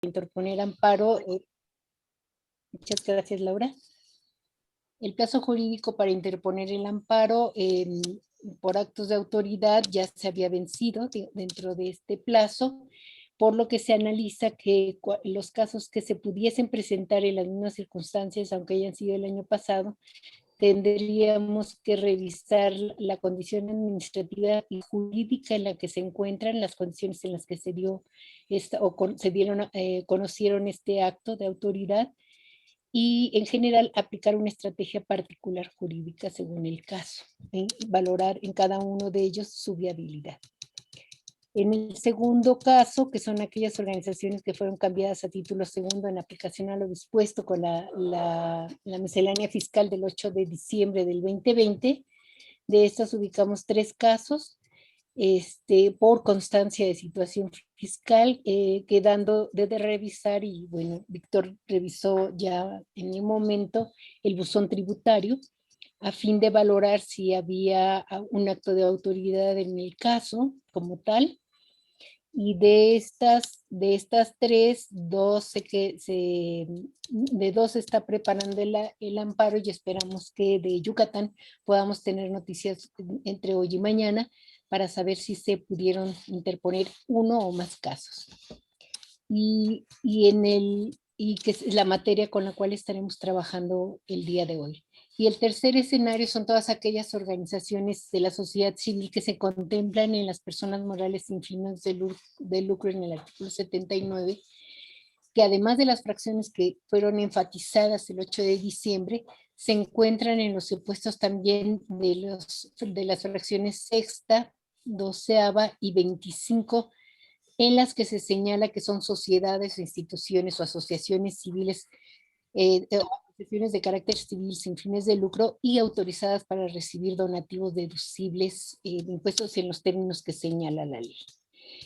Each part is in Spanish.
interponer amparo. Muchas gracias, Laura. El plazo jurídico para interponer el amparo por actos de autoridad ya se había vencido dentro de este plazo, por lo que se analiza que los casos que se pudiesen presentar en las mismas circunstancias, aunque hayan sido el año pasado, tendríamos que revisar la condición administrativa y jurídica en la que se encuentran, las condiciones en las que se dio conocieron este acto de autoridad, y en general aplicar una estrategia particular jurídica según el caso, y valorar en cada uno de ellos su viabilidad. En el segundo caso, que son aquellas organizaciones que fueron cambiadas a título segundo en aplicación a lo dispuesto con la miscelánea fiscal del 8 de diciembre del 2020, de estas ubicamos 3 casos, por constancia de situación fiscal, quedando de revisar, y bueno, Víctor revisó ya en el momento el buzón tributario, a fin de valorar si había un acto de autoridad en el caso como tal. Y de estas 3, de 2 se está preparando el amparo, y esperamos que de Yucatán podamos tener noticias entre hoy y mañana para saber si se pudieron interponer uno o más casos. Y que es la materia con la cual estaremos trabajando el día de hoy. Y el tercer escenario son todas aquellas organizaciones de la sociedad civil que se contemplan en las personas morales sin fines de lucro en el artículo 79, que además de las fracciones que fueron enfatizadas el 8 de diciembre, se encuentran en los supuestos también de las fracciones sexta, doceava y 25, en las que se señala que son sociedades, instituciones o asociaciones civiles, asociaciones de carácter civil sin fines de lucro y autorizadas para recibir donativos deducibles de impuestos en los términos que señala la ley.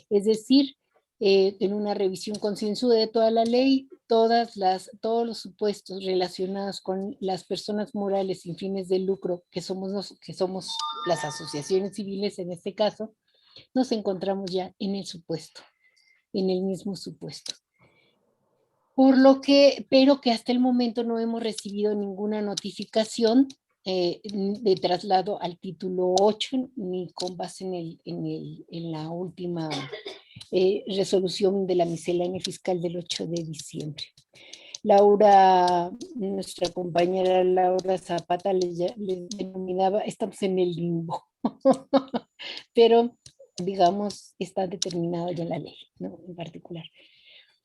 Es decir, en una revisión concienzuda de toda la ley, todos los supuestos relacionados con las personas morales sin fines de lucro, que somos las asociaciones civiles en este caso, nos encontramos ya en el mismo supuesto. Pero que hasta el momento no hemos recibido ninguna notificación de traslado al título 8, ni con base en la última resolución de la miscelánea fiscal del 8 de diciembre. Laura, nuestra compañera Laura Zapata, les denominaba, estamos en el limbo, pero digamos, está determinado ya en la ley, ¿no? En particular.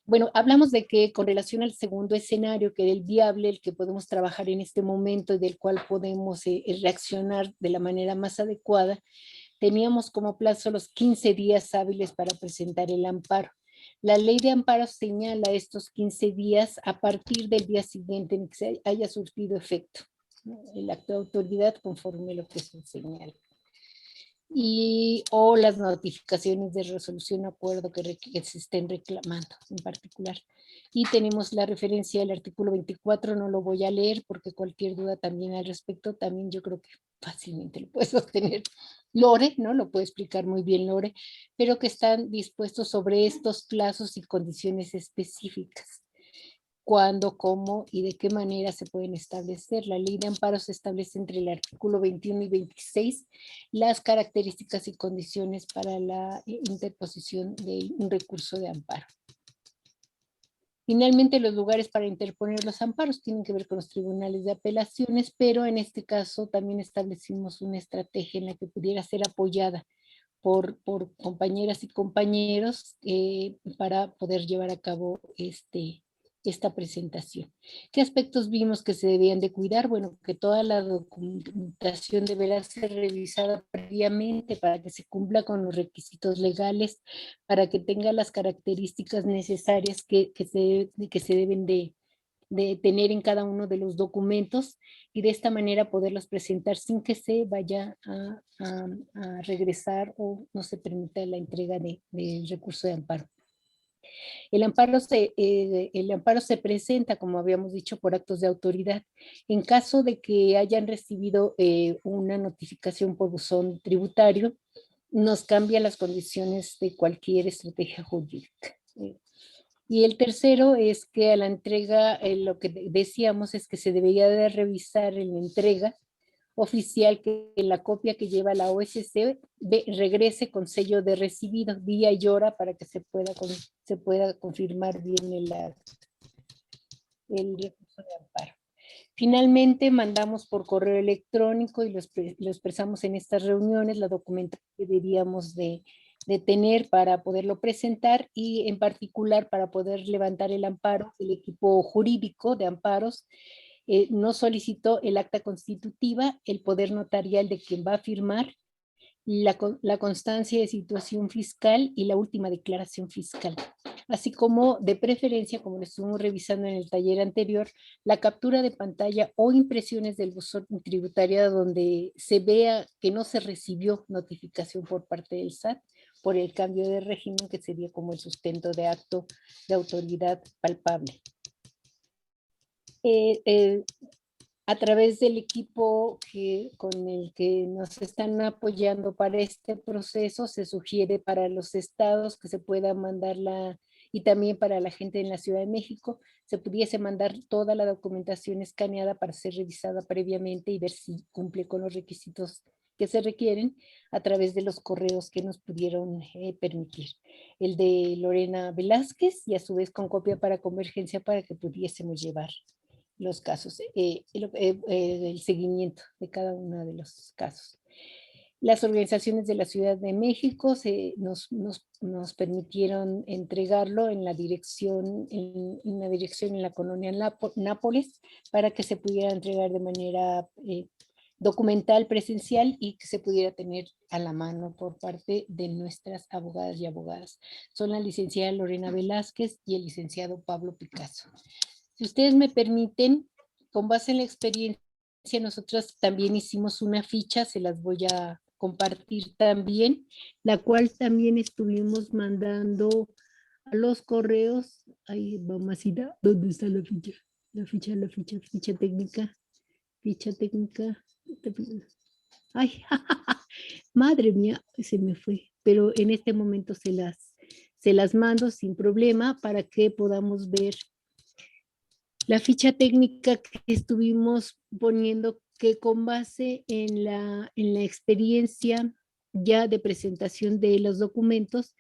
Bueno, hablamos de que con relación al segundo escenario, que era el viable, el que podemos trabajar en este momento y del cual podemos reaccionar de la manera más adecuada, teníamos como plazo los 15 días hábiles para presentar el amparo. La ley de amparo señala estos 15 días a partir del día siguiente en que se haya surtido efecto, ¿no? El acto de autoridad conforme lo que se señala. O las notificaciones de resolución o acuerdo que se estén reclamando en particular. Y tenemos la referencia del artículo 24, no lo voy a leer porque cualquier duda también al respecto, también yo creo que fácilmente lo puede sostener Lore, ¿no? Lo puede explicar muy bien Lore, pero que están dispuestos sobre estos plazos y condiciones específicas. Cuándo, cómo y de qué manera se pueden establecer. La ley de amparo se establece entre el artículo 21 y 26 las características y condiciones para la interposición de un recurso de amparo. Finalmente, los lugares para interponer los amparos tienen que ver con los tribunales de apelaciones, pero en este caso también establecimos una estrategia en la que pudiera ser apoyada por compañeras y compañeros para poder llevar a cabo esta presentación. ¿Qué aspectos vimos que se debían de cuidar? Bueno, que toda la documentación deberá ser revisada previamente para que se cumpla con los requisitos legales, para que tenga las características necesarias que se deben de tener en cada uno de los documentos, y de esta manera poderlos presentar sin que se vaya a regresar o no se permita la entrega del recurso de amparo. El amparo se presenta, como habíamos dicho, por actos de autoridad. En caso de que hayan recibido una notificación por buzón tributario, nos cambia las condiciones de cualquier estrategia jurídica. Y el tercero es que a la entrega, lo que decíamos es que se debería de revisar en la entrega oficial que la copia que lleva la OSC regrese con sello de recibido, día y hora, para que se pueda confirmar bien el recurso de amparo. Finalmente, mandamos por correo electrónico y lo expresamos en estas reuniones la documentación que deberíamos de tener para poderlo presentar, y en particular para poder levantar el amparo. El equipo jurídico de amparos nos solicitó el acta constitutiva, el poder notarial de quien va a firmar, la constancia de situación fiscal y la última declaración fiscal, así como, de preferencia, como lo estuvimos revisando en el taller anterior, la captura de pantalla o impresiones del buzón tributario donde se vea que no se recibió notificación por parte del SAT por el cambio de régimen, que sería como el sustento de acto de autoridad palpable. A través del equipo con el que nos están apoyando para este proceso, se sugiere para los estados que se pueda mandar y también para la gente en la Ciudad de México, se pudiese mandar toda la documentación escaneada para ser revisada previamente y ver si cumple con los requisitos que se requieren, a través de los correos que nos pudieron permitir. El de Lorena Velázquez, y a su vez con copia para Convergencia, para que pudiésemos llevar los casos, el seguimiento de cada uno de los casos. Las organizaciones de la Ciudad de México nos permitieron entregarlo en la dirección, en la colonia Nápoles, para que se pudiera entregar de manera documental, presencial, y que se pudiera tener a la mano por parte de nuestras abogadas y abogadas. Son la licenciada Lorena Velázquez y el licenciado Pablo Picasso. Si ustedes me permiten, con base en la experiencia, nosotros también hicimos una ficha, se las voy a compartir también, la cual también estuvimos mandando a los correos. Ahí, mamacita, ¿dónde está la ficha? Ficha técnica. Ay, madre mía, se me fue. Pero en este momento se las mando sin problema para que podamos ver la ficha técnica que estuvimos poniendo, que con base en la experiencia ya de presentación de los documentos,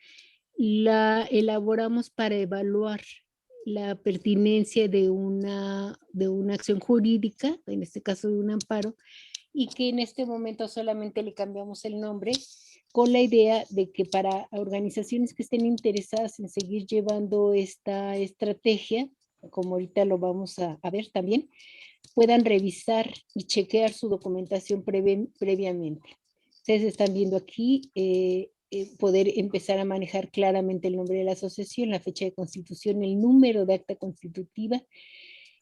la elaboramos para evaluar la pertinencia de una acción jurídica, en este caso de un amparo, y que en este momento solamente le cambiamos el nombre, con la idea de que para organizaciones que estén interesadas en seguir llevando esta estrategia, como ahorita lo vamos a ver también, puedan revisar y chequear su documentación previamente. Ustedes están viendo aquí poder empezar a manejar claramente el nombre de la asociación, la fecha de constitución, el número de acta constitutiva,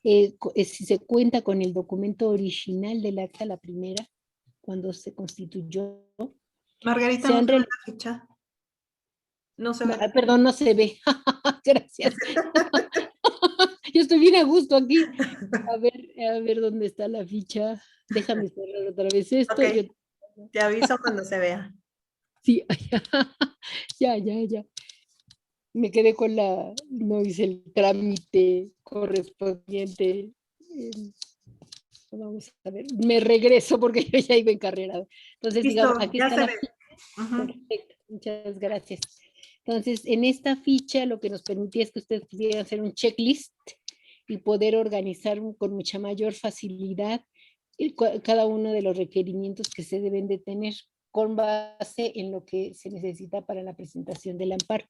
si se cuenta con el documento original del acta, la primera, cuando se constituyó. Margarita, no se ve la ficha. No se ve. Perdón, no se ve. Gracias. Yo estoy bien a gusto aquí. A ver dónde está la ficha. Déjame cerrar otra vez esto. Okay. Te aviso cuando se vea. Sí, ya. Me quedé con no hice el trámite correspondiente. Vamos a ver, me regreso porque yo ya iba en carrera. Entonces, listo, digamos, aquí ya está se la ve. ficha. Perfecto, muchas gracias. Entonces, en esta ficha lo que nos permitía es que ustedes pudieran hacer un checklist y poder organizar con mucha mayor facilidad cada uno de los requerimientos que se deben de tener, con base en lo que se necesita para la presentación del amparo,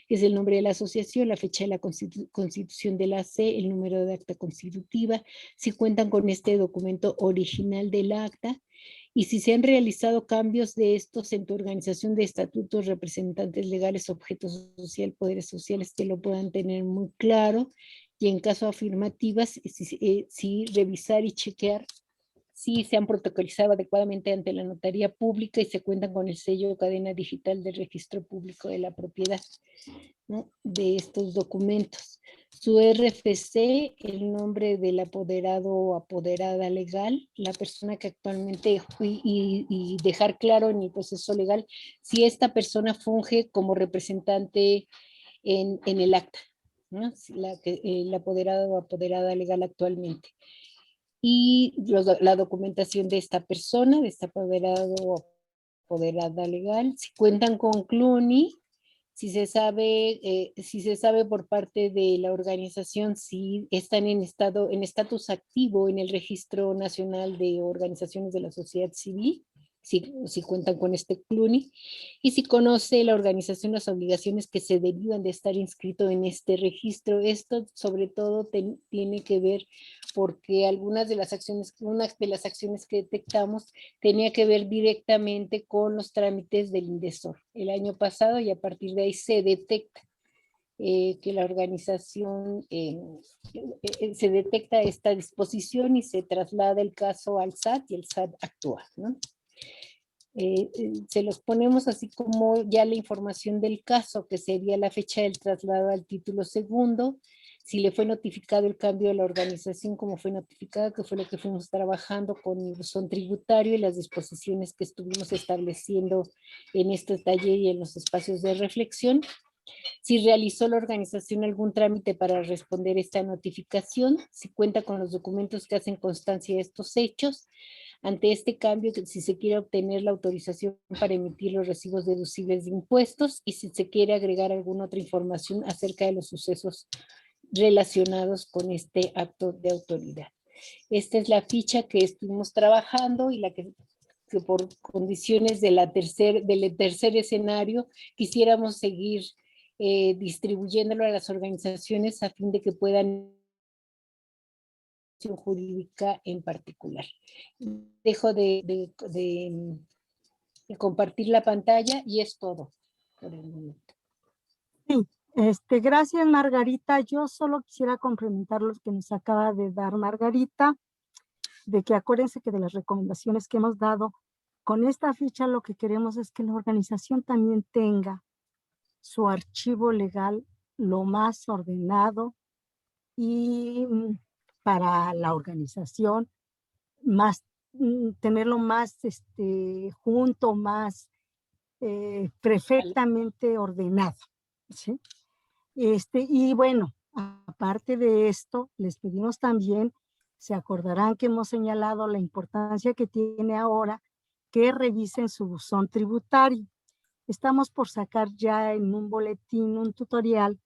que es el nombre de la asociación, la fecha de la constitución de la AC, el número de acta constitutiva, si cuentan con este documento original del acta, y si se han realizado cambios de estos en tu organización de estatutos, representantes legales, objetos social, poderes sociales, que lo puedan tener muy claro, y en caso afirmativas, si revisar y chequear si se han protocolizado adecuadamente ante la notaría pública y se cuentan con el sello de cadena digital del registro público de la propiedad, ¿no?, de estos documentos. Su RFC, el nombre del apoderado o apoderada legal, la persona que actualmente, y dejar claro en el proceso legal si esta persona funge como representante en el acta, ¿no? El apoderado o apoderada legal actualmente. Y la documentación de esta persona, de este apoderado o apoderada legal, si cuentan con CLUNY, si se sabe por parte de la organización si están en estatus activo en el Registro Nacional de Organizaciones de la Sociedad Civil, si cuentan con este CLUNY, y si conoce la organización las obligaciones que se derivan de estar inscrito en este registro. Esto sobre todo tiene que ver porque una de las acciones que detectamos tenía que ver directamente con los trámites del INDESOR el año pasado, y a partir de ahí se detecta que la organización, se detecta esta disposición y se traslada el caso al SAT y el SAT actúa, ¿no? Se los ponemos así como ya la información del caso, que sería la fecha del traslado al título segundo, si le fue notificado el cambio de la organización, como fue notificado, que fue lo que fuimos trabajando con el buzón tributario y las disposiciones que estuvimos estableciendo en este taller y en los espacios de reflexión. Si realizó la organización algún trámite para responder esta notificación, si cuenta con los documentos que hacen constancia de estos hechos. Ante este cambio, si se quiere obtener la autorización para emitir los recibos deducibles de impuestos, y si se quiere agregar alguna otra información acerca de los sucesos relacionados con este acto de autoridad. Esta es la ficha que estuvimos trabajando y la que por condiciones del tercer escenario quisiéramos seguir distribuyéndolo a las organizaciones a fin de que puedan jurídica en particular. Dejo de compartir la pantalla y es todo por el momento. Sí, gracias Margarita. Yo solo quisiera complementar lo que nos acaba de dar Margarita, de que acuérdense que de las recomendaciones que hemos dado, con esta ficha lo que queremos es que la organización también tenga su archivo legal lo más ordenado y para la organización tenerlo más junto, más perfectamente ordenado, ¿sí? Y bueno, aparte de esto, les pedimos también, se acordarán que hemos señalado la importancia que tiene ahora que revisen su buzón tributario. Estamos por sacar ya en un boletín, un tutorial,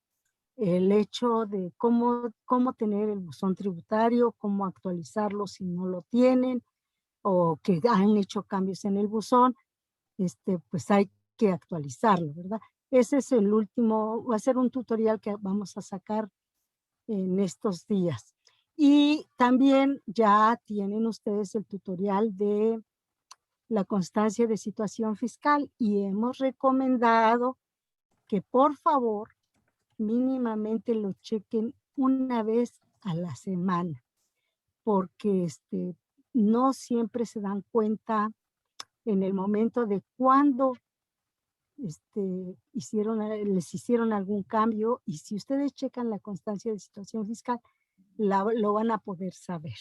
el hecho de cómo tener el buzón tributario, cómo actualizarlo si no lo tienen o que han hecho cambios en el buzón, pues hay que actualizarlo, ¿verdad? Ese es el último, va a ser un tutorial que vamos a sacar en estos días. Y también ya tienen ustedes el tutorial de la constancia de situación fiscal y hemos recomendado que por favor mínimamente lo chequen una vez a la semana, porque no siempre se dan cuenta en el momento de cuándo les hicieron algún cambio, y si ustedes checan la constancia de situación fiscal, lo van a poder saber.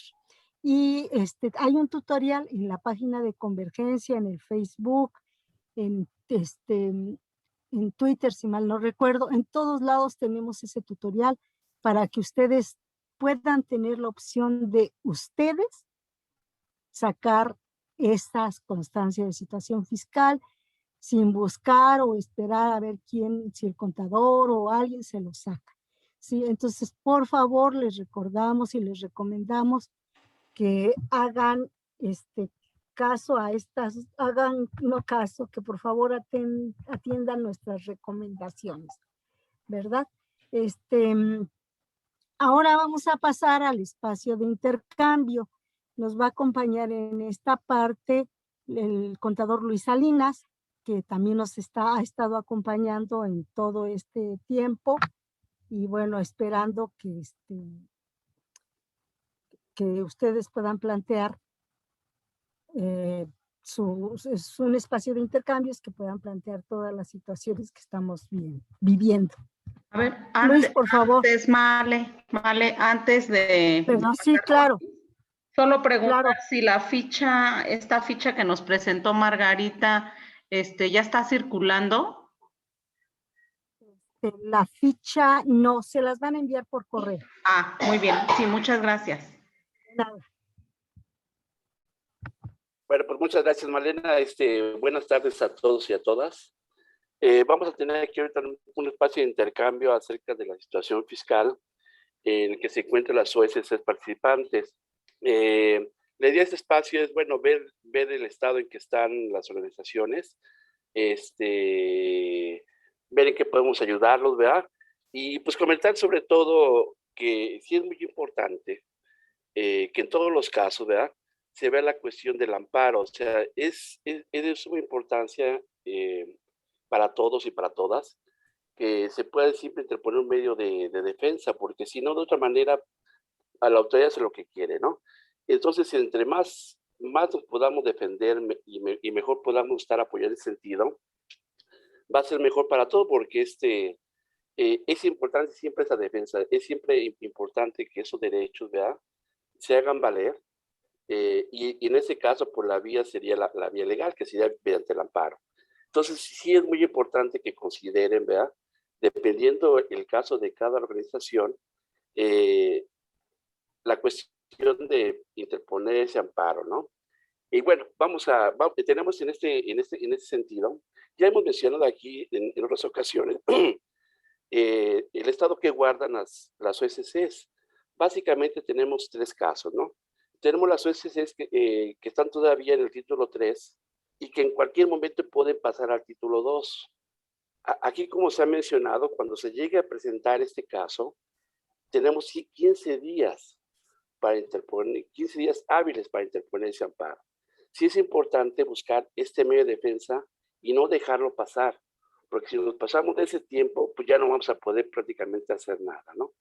Y hay un tutorial en la página de Convergencia, en el Facebook, en Twitter, si mal no recuerdo, en todos lados tenemos ese tutorial para que ustedes puedan tener la opción de ustedes sacar estas constancias de situación fiscal sin buscar o esperar a ver si el contador o alguien se lo saca. ¿Sí? Entonces, por favor, les recordamos y les recomendamos que hagan caso a que por favor atiendan nuestras recomendaciones, ¿verdad? Ahora vamos a pasar al espacio de intercambio. Nos va a acompañar en esta parte el contador Luis Salinas, que también nos ha estado acompañando en todo este tiempo, y bueno, esperando que ustedes puedan plantear es un espacio de intercambios que puedan plantear todas las situaciones que estamos viviendo. A ver, Luis, por favor. Male, antes de... Perdón, sí, claro. Solo preguntar claro. si esta ficha que nos presentó Margarita, ya está circulando. La ficha no, se las van a enviar por correo. Ah, muy bien. Sí, muchas gracias. Nada. Bueno, pues muchas gracias, Malena. Buenas tardes a todos y a todas. Vamos a tener aquí ahorita un espacio de intercambio acerca de la situación fiscal en el que se encuentran las OSC participantes. La idea de este espacio es, bueno, ver el estado en que están las organizaciones, ver en qué podemos ayudarlos, ¿verdad? Y pues comentar sobre todo que sí es muy importante que en todos los casos, ¿verdad? Se vea la cuestión del amparo, o sea, es de suma importancia para todos y para todas que se pueda siempre interponer un medio de defensa, porque si no, de otra manera, a la autoridad hace lo que quiere, ¿no? Entonces, entre más nos podamos defender y mejor podamos estar apoyando en ese sentido, va a ser mejor para todos, porque es importante siempre esa defensa, es siempre importante que esos derechos, ¿verdad? Se hagan valer, y en ese caso, por la vía sería la vía legal, que sería mediante el amparo. Entonces, sí es muy importante que consideren, ¿verdad? Dependiendo el caso de cada organización, la cuestión de interponer ese amparo, ¿no? Y bueno, tenemos en ese sentido, ya hemos mencionado aquí en otras ocasiones, el estado que guardan las OSCs. Básicamente tenemos tres casos, ¿no? Tenemos las OSCs que están todavía en el título 3 y que en cualquier momento pueden pasar al título 2. Aquí, como se ha mencionado, cuando se llegue a presentar este caso, tenemos 15 días para interponer, 15 días hábiles para interponer ese amparo. Sí es importante buscar este medio de defensa y no dejarlo pasar, porque si nos pasamos de ese tiempo, pues ya no vamos a poder prácticamente hacer nada, ¿no?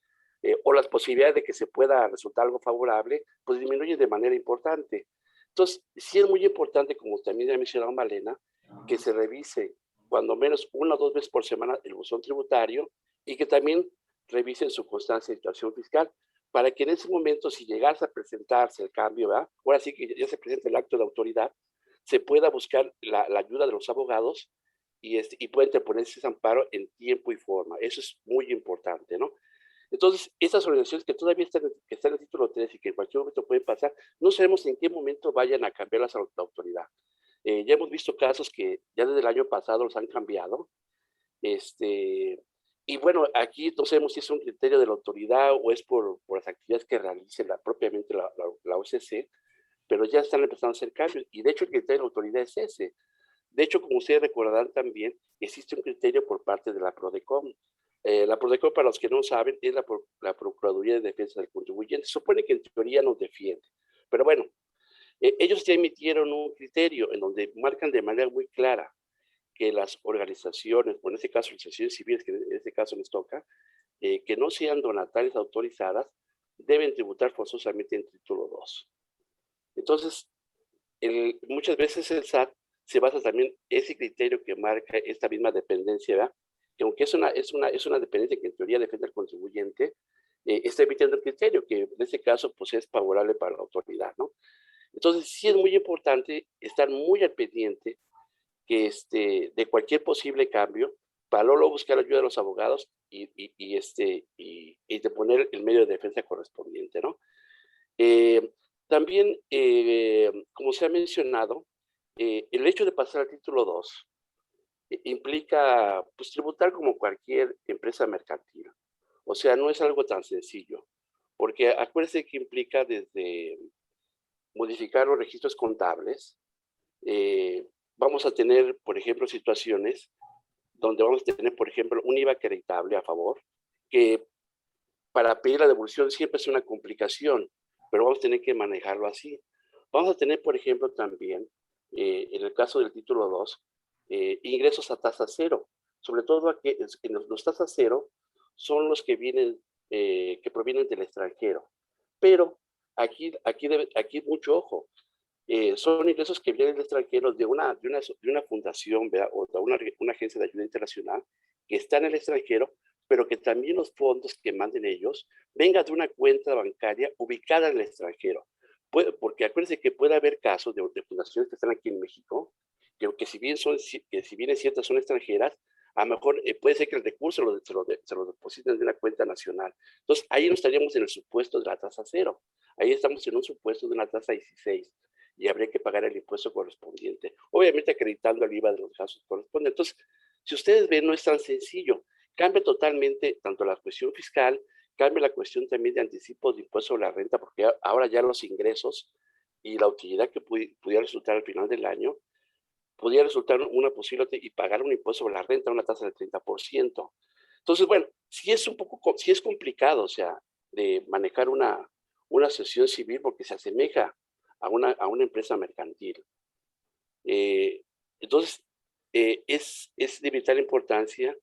O las posibilidades de que se pueda resultar algo favorable, pues disminuyen de manera importante. Entonces, sí es muy importante, como también ha mencionado Malena, que se revise cuando menos 1 o 2 veces por semana el buzón tributario y que también revisen su constancia de situación fiscal, para que en ese momento, si llegase a presentarse el cambio, ¿verdad? Ahora sí que ya se presenta el acto de autoridad, se pueda buscar la ayuda de los abogados y pueda interponer ese amparo en tiempo y forma. Eso es muy importante, ¿no? Entonces, estas organizaciones que todavía están en el título 3 y que en cualquier momento pueden pasar, no sabemos en qué momento vayan a cambiar la autoridad. Ya hemos visto casos que ya desde el año pasado los han cambiado. Y bueno, aquí no sabemos si es un criterio de la autoridad o es por las actividades que realice propiamente la OSC, pero ya están empezando a hacer cambios. Y de hecho el criterio de la autoridad es ese. De hecho, como ustedes recordarán también, existe un criterio por parte de la PRODECON. La PRODECON, para los que no saben, es la Procuraduría de Defensa del Contribuyente. Se supone que en teoría nos defiende. Pero bueno, ellos ya emitieron un criterio en donde marcan de manera muy clara que las organizaciones, o en este caso organizaciones civiles, que en este caso les toca, que no sean donatarias autorizadas, deben tributar forzosamente en título 2. Entonces, muchas veces el SAT se basa también en ese criterio que marca esta misma dependencia, ¿verdad? Que aunque es una dependencia que en teoría defiende al contribuyente, está emitiendo el criterio que en este caso pues es favorable para la autoridad, ¿no? Entonces sí es muy importante estar muy al pendiente que de cualquier posible cambio para luego buscar ayuda de los abogados y de poner el medio de defensa correspondiente, ¿no? También, como se ha mencionado, el hecho de pasar al título 2 implica pues, tributar como cualquier empresa mercantil. O sea, no es algo tan sencillo, porque acuérdense que implica desde modificar los registros contables. Vamos a tener, por ejemplo, situaciones donde vamos a tener, por ejemplo, un IVA acreditable a favor, que para pedir la devolución siempre es una complicación, pero vamos a tener que manejarlo así. Vamos a tener, por ejemplo, también, en el caso del título 2, ingresos a tasa cero. Sobre todo en los tasas cero son los que que provienen del extranjero. Pero aquí mucho ojo. Son ingresos que vienen del extranjero de una fundación, ¿verdad? O de una agencia de ayuda internacional que está en el extranjero, pero que también los fondos que manden ellos vengan de una cuenta bancaria ubicada en el extranjero. Porque acuérdense que puede haber casos de fundaciones que están aquí en México, que si bien es ciertas son extranjeras, A lo mejor puede ser que el recurso se lo depositen de una cuenta nacional. Entonces, ahí no estaríamos en el supuesto de la tasa cero. Ahí estamos en un supuesto de una tasa 16 y habría que pagar el impuesto correspondiente. Obviamente acreditando el IVA de los gastos correspondientes. Entonces, si ustedes ven, no es tan sencillo. Cambia totalmente tanto la cuestión fiscal, cambia la cuestión también de anticipos de impuesto sobre la renta, porque ahora ya los ingresos y la utilidad que pudiera resultar al final del año, podría resultar una posible y pagar un impuesto sobre la renta, una tasa del 30%. Entonces, bueno, sí es sí es complicado, o sea, de manejar una asociación civil porque se asemeja a una empresa mercantil. Entonces, es de vital importancia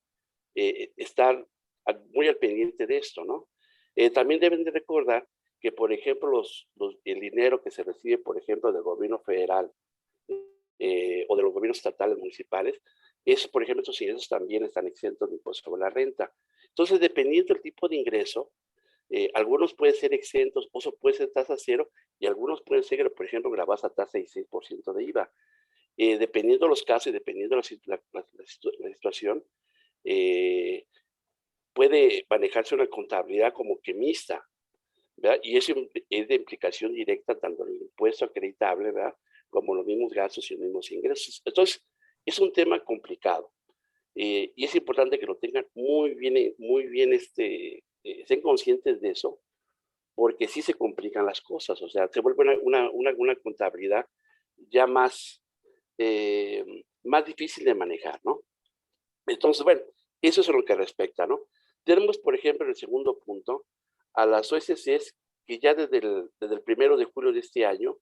estar muy al pendiente de esto, ¿no? También deben de recordar que, por ejemplo, el dinero que se recibe, por ejemplo, del gobierno federal o de los gobiernos estatales municipales, por ejemplo, estos ingresos también están exentos de impuesto sobre la renta. Entonces, dependiendo del tipo de ingreso, algunos pueden ser exentos, o puede ser tasa cero, y algunos pueden ser, por ejemplo, grabados a tasa de 6% de IVA. Dependiendo de los casos y dependiendo de la situación, puede manejarse una contabilidad como que mixta, ¿verdad? Y eso es de implicación directa tanto en el impuesto acreditable, ¿verdad?, como los mismos gastos y los mismos ingresos. Entonces, es un tema complicado. Y es importante que lo tengan muy bien, estén conscientes de eso, porque sí se complican las cosas, o sea, se vuelve una contabilidad ya más difícil de manejar, ¿no? Entonces, bueno, eso es a lo que respecta, ¿no? Tenemos, por ejemplo, en el segundo punto, a las OSCs que ya desde el 1 de julio de este año,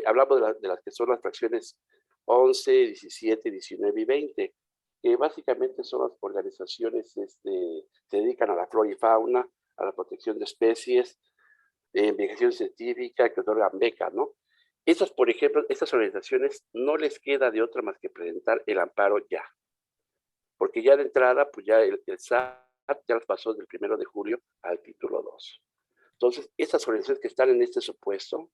hablamos de las que son las fracciones 11, 17, 19 y 20, que básicamente son las organizaciones que se dedican a la flora y fauna, a la protección de especies, investigación científica, que otorgan becas, ¿no? Estas, por ejemplo, estas organizaciones no les queda de otra más que presentar el amparo ya, porque ya de entrada, pues ya el SAT ya las pasó del 1 de julio al título 2. Entonces, estas organizaciones que están en este supuesto,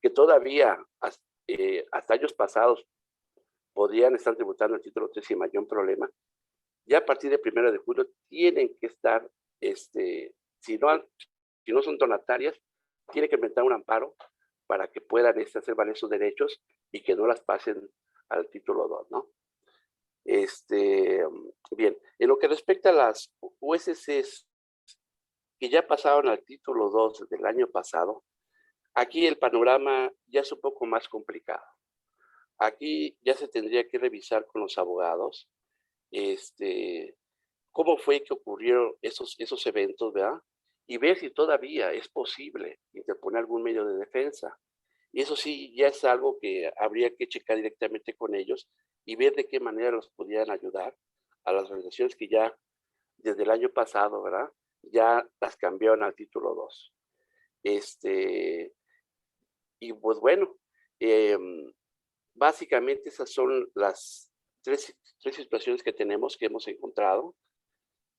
que todavía hasta años pasados podrían estar tributando el título 3 sin mayor problema, ya a partir del 1 de julio tienen que estar, si no son donatarias, tienen que inventar un amparo para que puedan hacer valer sus derechos y que no las pasen al título 2, ¿no? Bien, en lo que respecta a las USCs que ya pasaron al título 2 del año pasado, aquí el panorama ya es un poco más complicado. Aquí ya se tendría que revisar con los abogados cómo fue que ocurrieron esos eventos, ¿verdad? Y ver si todavía es posible interponer algún medio de defensa. Y eso sí, ya es algo que habría que checar directamente con ellos y ver de qué manera los pudieran ayudar a las organizaciones que ya desde el año pasado, ¿verdad?, ya las cambiaron al título 2. Y pues bueno, básicamente esas son las tres situaciones que tenemos, que hemos encontrado,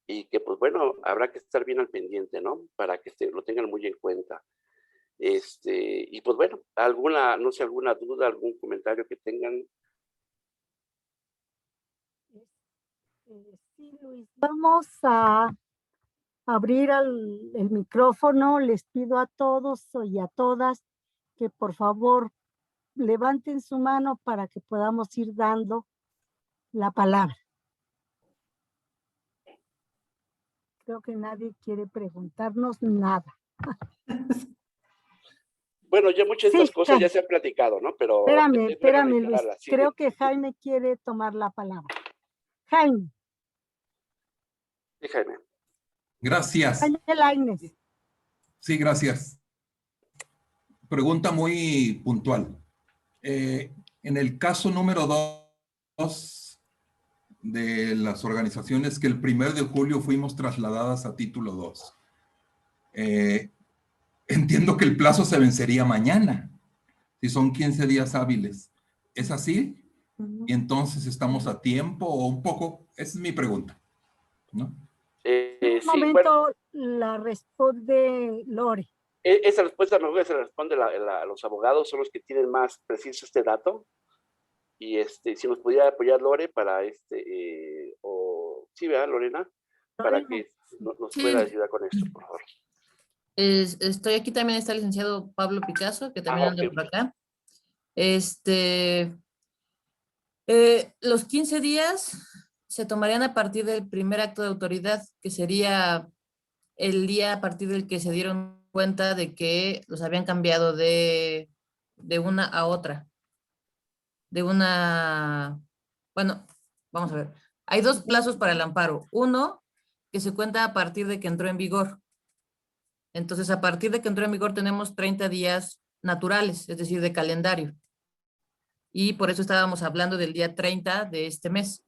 y que pues bueno, habrá que estar bien al pendiente, ¿no? Para que lo tengan muy en cuenta. Y pues bueno, alguna duda, algún comentario que tengan. Sí, Luis, vamos a abrir el micrófono. Les pido a todos y a todas que por favor levanten su mano para que podamos ir dando la palabra. Creo que nadie quiere preguntarnos nada. Bueno, ya muchas de estas cosas ya se han platicado, ¿no? Pero espérame, Luis. Sí. Creo que Jaime quiere tomar la palabra. Jaime. Sí, Jaime. Gracias. Jaime Lainez. Sí, gracias. Pregunta muy puntual. En el caso número 2 de las organizaciones que el 1 de julio fuimos trasladadas a título 2, entiendo que el plazo se vencería mañana, si son 15 días hábiles. ¿Es así? Y entonces estamos a tiempo o un poco, esa es mi pregunta, ¿no? Un momento, bueno, la responde Lore. Esa respuesta mejor se responde a los abogados, son los que tienen más preciso este dato. Y si nos pudiera apoyar Lore para sí, ¿verdad, Lorena? Para que nos Sí. pueda ayudar con esto, por favor. Estoy aquí, también está el licenciado Pablo Picasso, que también anda ok. por acá. Los 15 días se tomarían a partir del primer acto de autoridad, que sería el día a partir del que se dieron cuenta de que los habían cambiado de una a otra. Bueno, vamos a ver. Hay 2 plazos para el amparo. Uno, que se cuenta a partir de que entró en vigor. Entonces, a partir de que entró en vigor tenemos 30 días naturales, es decir, de calendario. Y por eso estábamos hablando del día 30 de este mes.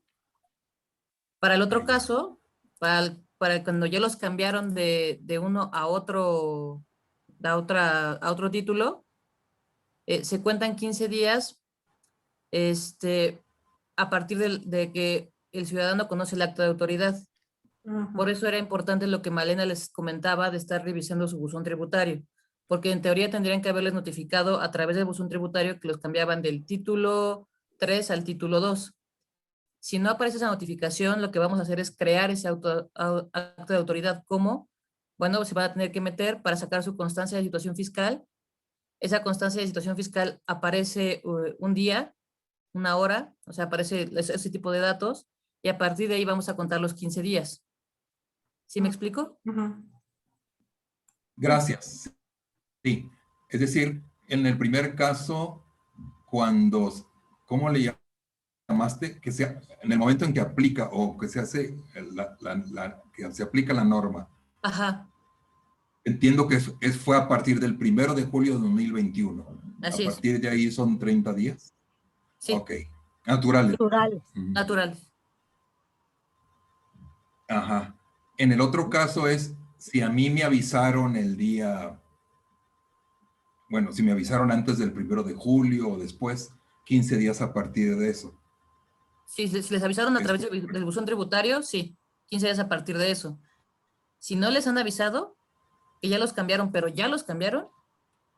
Para el otro caso, para cuando ya los cambiaron de uno a otro, a otro título, se cuentan 15 días a partir de que el ciudadano conoce el acta de autoridad. Por eso era importante lo que Malena les comentaba de estar revisando su buzón tributario, porque en teoría tendrían que haberles notificado a través del buzón tributario que los cambiaban del título 3 al título 2. Si no aparece esa notificación, lo que vamos a hacer es crear ese acto de autoridad. ¿Cómo? Bueno, se van a tener que meter para sacar su constancia de situación fiscal. Esa constancia de situación fiscal aparece un día, una hora, o sea, aparece ese tipo de datos, y a partir de ahí vamos a contar los 15 días. ¿Sí me explico? Gracias. Sí, es decir, en el primer caso, cuando, ¿cómo le llamaste? Que sea, en el momento en que aplica o que se hace, que se aplica la norma. Ajá. Entiendo que fue a partir del 1 de julio de 2021. Así a partir de ahí son 30 días. Sí. Ok. Naturales. Naturales. Naturales. Ajá. En el otro caso es, si a mí me avisaron el día, bueno, si me avisaron antes del 1 de julio o después, 15 días a partir de eso. Sí, si les avisaron a través del buzón tributario, sí, 15 días a partir de eso. Si no les han avisado, que ya los cambiaron, pero ya los cambiaron,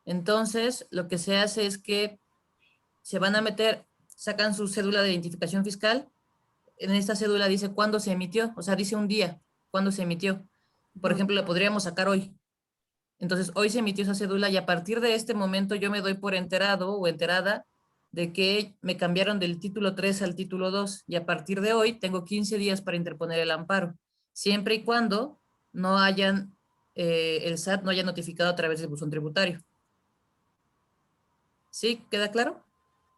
entonces lo que se hace es que se van a meter, sacan su cédula de identificación fiscal. En esta cédula dice cuándo se emitió, o sea, dice un día, cuándo se emitió. Por ejemplo, la podríamos sacar hoy. Entonces, hoy se emitió esa cédula y a partir de este momento yo me doy por enterado o enterada de que me cambiaron del título 3 al título 2 y a partir de hoy tengo 15 días para interponer el amparo, siempre y cuando no hayan, el SAT no haya notificado a través del buzón tributario. ¿Sí? ¿Queda claro?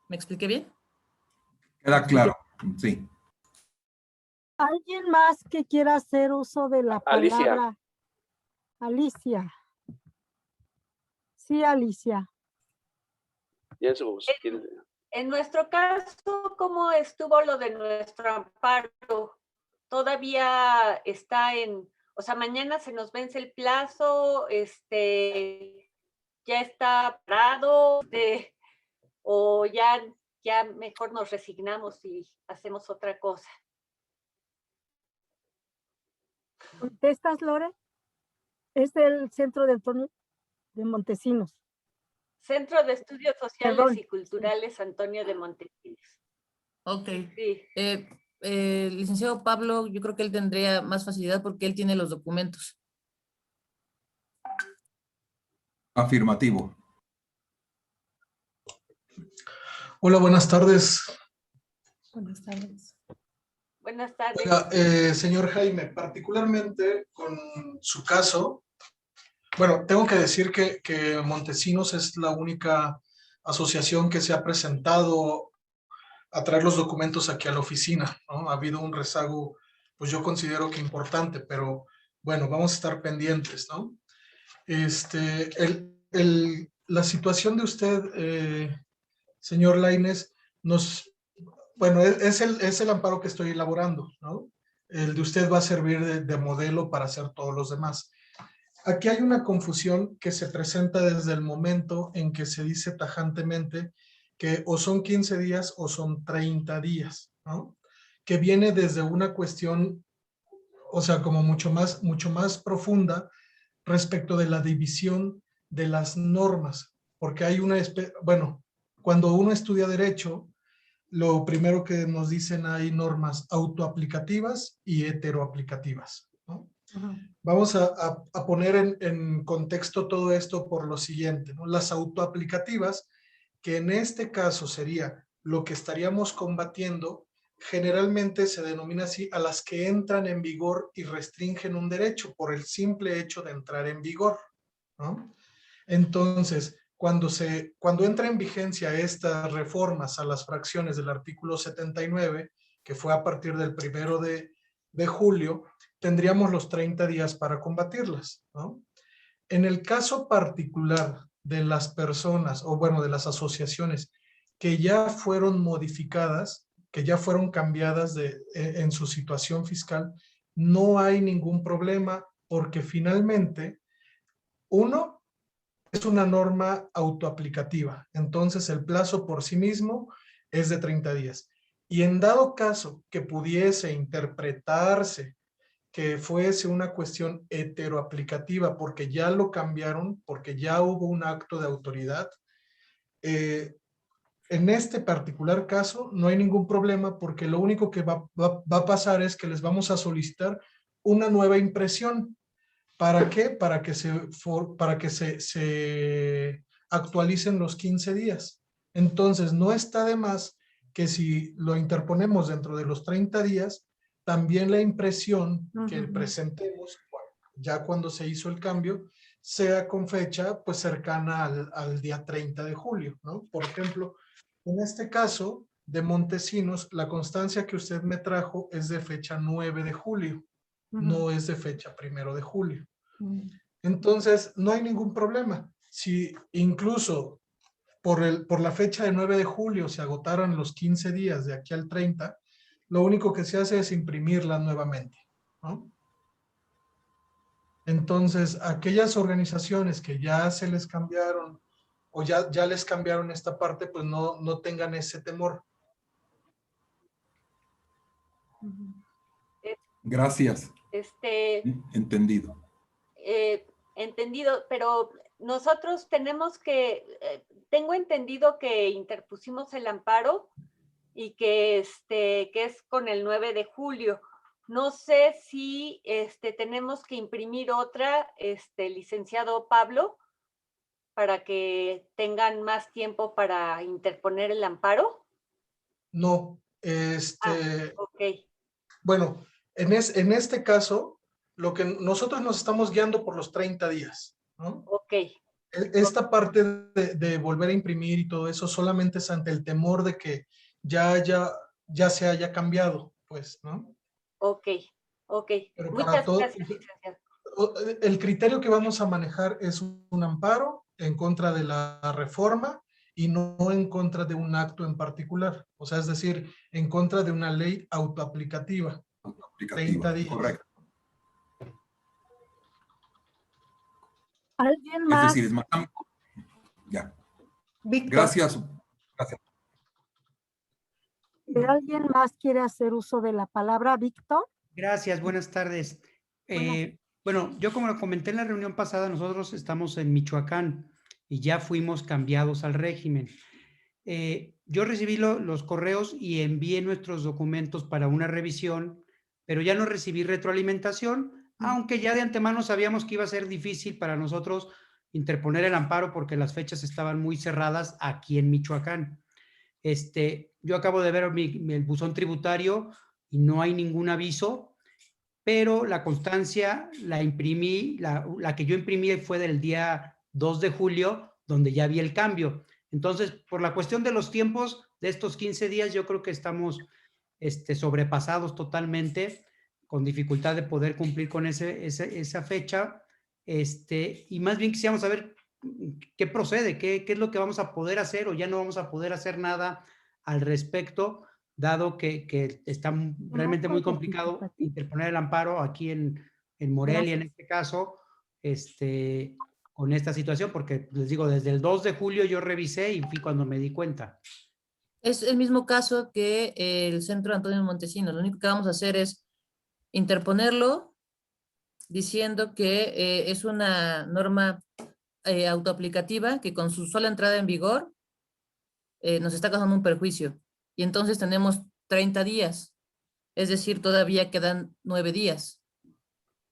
¿Me expliqué bien? Queda claro, sí. ¿Alguien más que quiera hacer uso de la palabra? Alicia. Sí, Alicia. En nuestro caso, ¿cómo estuvo lo de nuestro amparo? Todavía está o sea, mañana se nos vence el plazo, ya está parado, o ya mejor nos resignamos y hacemos otra cosa. ¿Contestas, Lore? Es del Centro de Antonio de Montesinos. Centro de Estudios Sociales y Culturales Antonio de Montesinos. Ok. Sí. Licenciado Pablo, yo creo que él tendría más facilidad porque él tiene los documentos. Afirmativo. Hola, buenas tardes. Buenas tardes. Buenas tardes. Oiga, señor Jaime, particularmente con su caso, bueno, tengo que decir que Montesinos es la única asociación que se ha presentado a traer los documentos aquí a la oficina, ¿no? Ha habido un rezago, pues yo considero que importante, pero bueno, vamos a estar pendientes, ¿no? La situación de usted, señor Lainez, bueno, es el amparo que estoy elaborando, ¿no? El de usted va a servir de modelo para hacer todos los demás. Aquí hay una confusión que se presenta desde el momento en que se dice tajantemente que o son 15 días o son 30 días, ¿no? Que viene desde una cuestión, o sea, como mucho más profunda respecto de la división de las normas, porque hay bueno, cuando uno estudia derecho, lo primero que nos dicen hay normas autoaplicativas y heteroaplicativas, ¿no? Vamos a poner en contexto todo esto por lo siguiente, ¿no? Las autoaplicativas, que en este caso sería lo que estaríamos combatiendo, generalmente se denomina así a las que entran en vigor y restringen un derecho por el simple hecho de entrar en vigor, ¿no? Entonces, cuando entra en vigencia estas reformas a las fracciones del artículo 79, que fue a partir del 1 de julio, tendríamos los 30 días para combatirlas, ¿no? En el caso particular de las personas, o bueno, de las asociaciones que ya fueron modificadas, que ya fueron cambiadas en su situación fiscal, no hay ningún problema porque finalmente, uno, es una norma autoaplicativa. Entonces, el plazo por sí mismo es de 30 días. Y en dado caso que pudiese interpretarse que fuese una cuestión heteroaplicativa porque ya lo cambiaron, porque ya hubo un acto de autoridad, en este particular caso no hay ningún problema porque lo único que va a pasar es que les vamos a solicitar una nueva impresión. ¿Para qué? Para que se actualicen los 15 días. Entonces, no está de más que si lo interponemos dentro de los 30 días, también la impresión que presentemos, ya cuando se hizo el cambio, sea con fecha pues cercana al día 30 de julio, ¿no? Por ejemplo, en este caso de Montesinos, la constancia que usted me trajo es de fecha 9 de julio, no es de fecha 1 de julio. Entonces, no hay ningún problema. Si incluso por la fecha de 9 de julio se agotaran los 15 días de aquí al 30, lo único que se hace es imprimirla nuevamente, ¿no? Entonces, aquellas organizaciones que ya se les cambiaron o ya les cambiaron esta parte, pues no tengan ese temor. Gracias. Entendido. Entendido, pero nosotros tenemos que, tengo entendido que interpusimos el amparo y que es con el 9 de julio. No sé si tenemos que imprimir otra, licenciado Pablo, para que tengan más tiempo para interponer el amparo. No, ok. Bueno, en este caso, lo que nosotros nos estamos guiando por los 30 días, ¿no? Ok. Esta parte de volver a imprimir y todo eso solamente es ante el temor de que ya se haya cambiado, pues, ¿no? Ok, ok. Pero Muchas gracias, licenciado. El criterio que vamos a manejar es un amparo en contra de la reforma y no en contra de un acto en particular. O sea, es decir, en contra de una ley autoaplicativa. 30 días. Correcto. ¿Alguien más? Es decir, es más amplio. Ya. Víctor. Gracias. Gracias. ¿Alguien más quiere hacer uso de la palabra, Víctor? Gracias, buenas tardes. Bueno, yo como lo comenté en la reunión pasada, nosotros estamos en Michoacán y ya fuimos cambiados al régimen. Yo recibí los correos y envié nuestros documentos para una revisión, pero ya no recibí retroalimentación, aunque ya de antemano sabíamos que iba a ser difícil para nosotros interponer el amparo porque las fechas estaban muy cerradas aquí en Michoacán. Yo acabo de ver el buzón tributario y no hay ningún aviso, pero la constancia la imprimí, la que yo imprimí fue del día 2 de julio, donde ya vi el cambio. Entonces, por la cuestión de los tiempos de estos 15 días, yo creo que estamos sobrepasados totalmente, con dificultad de poder cumplir con esa fecha, y más bien quisiéramos saber qué procede, qué es lo que vamos a poder hacer o ya no vamos a poder hacer nada al respecto, dado que está realmente muy complicado interponer el amparo aquí en Morelia, en este caso, con esta situación, porque les digo, desde el 2 de julio yo revisé y fui cuando me di cuenta. Es el mismo caso que el Centro Antonio Montesinos. Lo único que vamos a hacer es interponerlo diciendo que es una norma autoaplicativa que con su sola entrada en vigor nos está causando un perjuicio. y entonces tenemos 30 días, es decir, todavía quedan 9 días.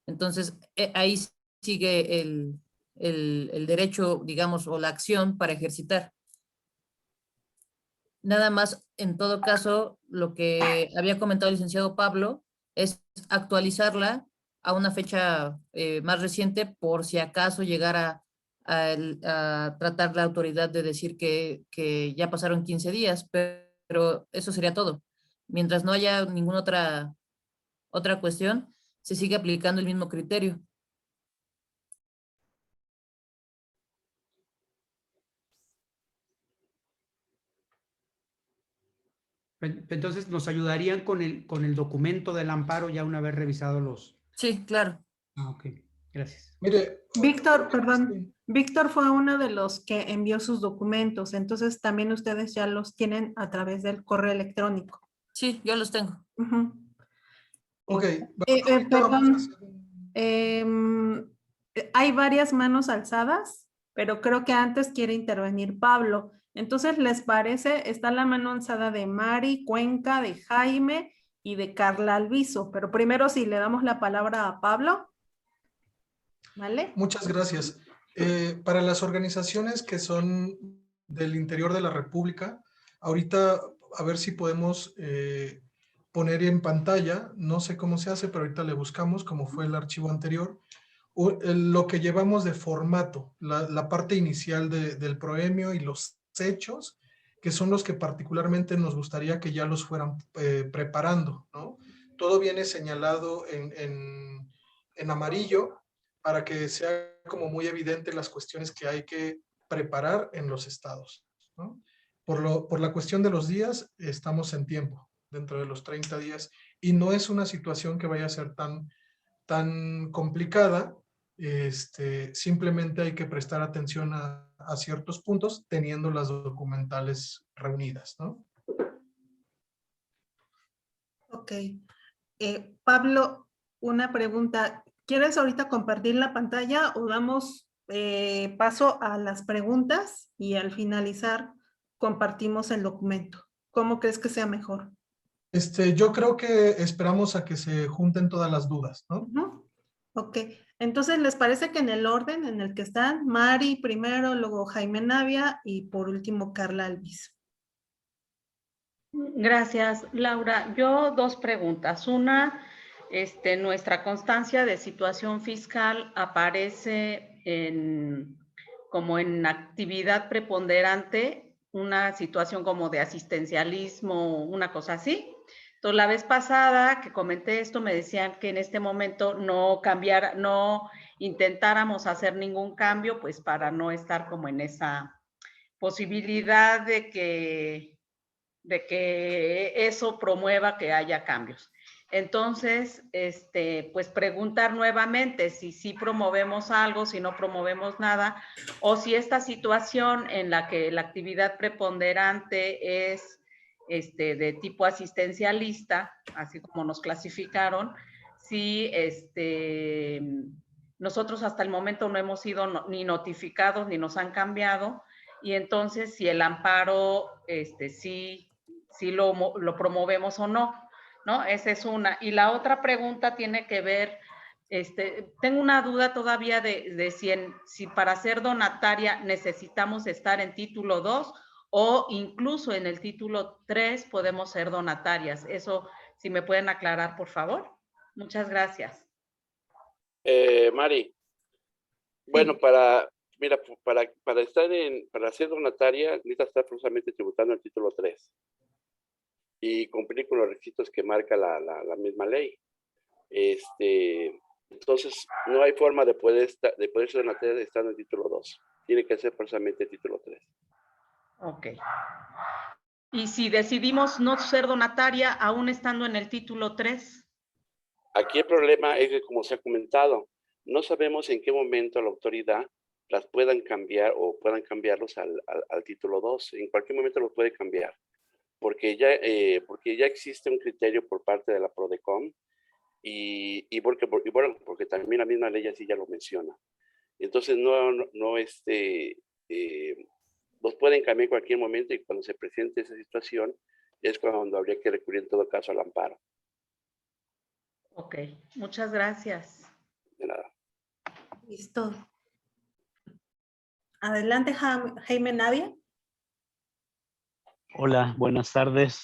Entonces, ahí sigue el derecho, digamos, o la acción para ejercitar. Nada más, en todo caso, lo que había comentado el licenciado Pablo es actualizarla a una fecha más reciente por si acaso llegara a tratar la autoridad de decir que ya pasaron 15 días, pero eso sería todo. Mientras no haya ninguna otra cuestión, se sigue aplicando el mismo criterio. Entonces, ¿nos ayudarían con el documento del amparo ya una vez revisado los...? Sí, claro. Ah, ok. Gracias. Mire, Víctor, perdón. Víctor fue uno de los que envió sus documentos, entonces también ustedes ya los tienen a través del correo electrónico. Sí, yo los tengo. Ujú. ok, ahorita vamos a Perdón, hacer hay varias manos alzadas, pero creo que antes quiere intervenir Pablo. Entonces, ¿les parece? Está la mano alzada de Mari Cuenca, de Jaime y de Carla Alviso. Pero primero sí, le damos la palabra a Pablo. ¿Vale? Muchas gracias. Para las organizaciones que son del interior de la República, ahorita a ver si podemos poner en pantalla, no sé cómo se hace, pero ahorita le buscamos, como fue el archivo anterior, lo que llevamos de formato, la parte inicial del proemio y los hechos, que son los que particularmente nos gustaría que ya los fueran preparando, ¿no? Todo viene señalado en amarillo para que sea como muy evidente las cuestiones que hay que preparar en los estados, ¿no? Por la cuestión de los días, estamos en tiempo, dentro de los 30 días, y no es una situación que vaya a ser tan complicada. Simplemente hay que prestar atención a ciertos puntos teniendo las documentales reunidas, ¿no? Ok. Pablo, una pregunta. ¿Quieres ahorita compartir la pantalla o damos paso a las preguntas y al finalizar compartimos el documento? ¿Cómo crees que sea mejor? Yo creo que esperamos a que se junten todas las dudas, ¿no? Uh-huh. Ok, entonces, ¿les parece que en el orden en el que están, Mari primero, luego Jaime Navia y por último Carla Alvis? Gracias, Laura. Yo dos preguntas. Una, nuestra constancia de situación fiscal aparece como en actividad preponderante, una situación como de asistencialismo, una cosa así. Entonces, la vez pasada que comenté esto, me decían que en este momento no intentáramos hacer ningún cambio, pues para no estar como en esa posibilidad de que eso promueva que haya cambios. Entonces, pues preguntar nuevamente si sí promovemos algo, si no promovemos nada, o si esta situación en la que la actividad preponderante es de tipo asistencialista, así como nos clasificaron, si nosotros hasta el momento no hemos sido ni notificados ni nos han cambiado, y entonces si el amparo si lo promovemos o no, ¿no? Esa es una. Y la otra pregunta tiene que ver, tengo una duda todavía de si para ser donataria necesitamos estar en título 2 o incluso en el título 3 podemos ser donatarias. Eso, si me pueden aclarar, por favor. Muchas gracias. Mari, bueno, mira, para ser donataria necesitas estar forzosamente tributando el título 3 y cumplir con los requisitos que marca la misma ley. Entonces, no hay forma de poder ser donataria estando en título 2. Tiene que ser forzosamente título 3. Ok. ¿Y si decidimos no ser donataria aún estando en el título 3? Aquí el problema es que, como se ha comentado, no sabemos en qué momento la autoridad las puedan cambiar o puedan cambiarlos al título 2. En cualquier momento los puede cambiar, porque ya existe un criterio por parte de la PRODECON y porque también la misma ley así ya lo menciona. Entonces, los pueden cambiar en cualquier momento y cuando se presente esa situación, es cuando habría que recurrir en todo caso al amparo. Ok, muchas gracias. De nada. Listo. Adelante, Jaime Navia. Hola, buenas tardes.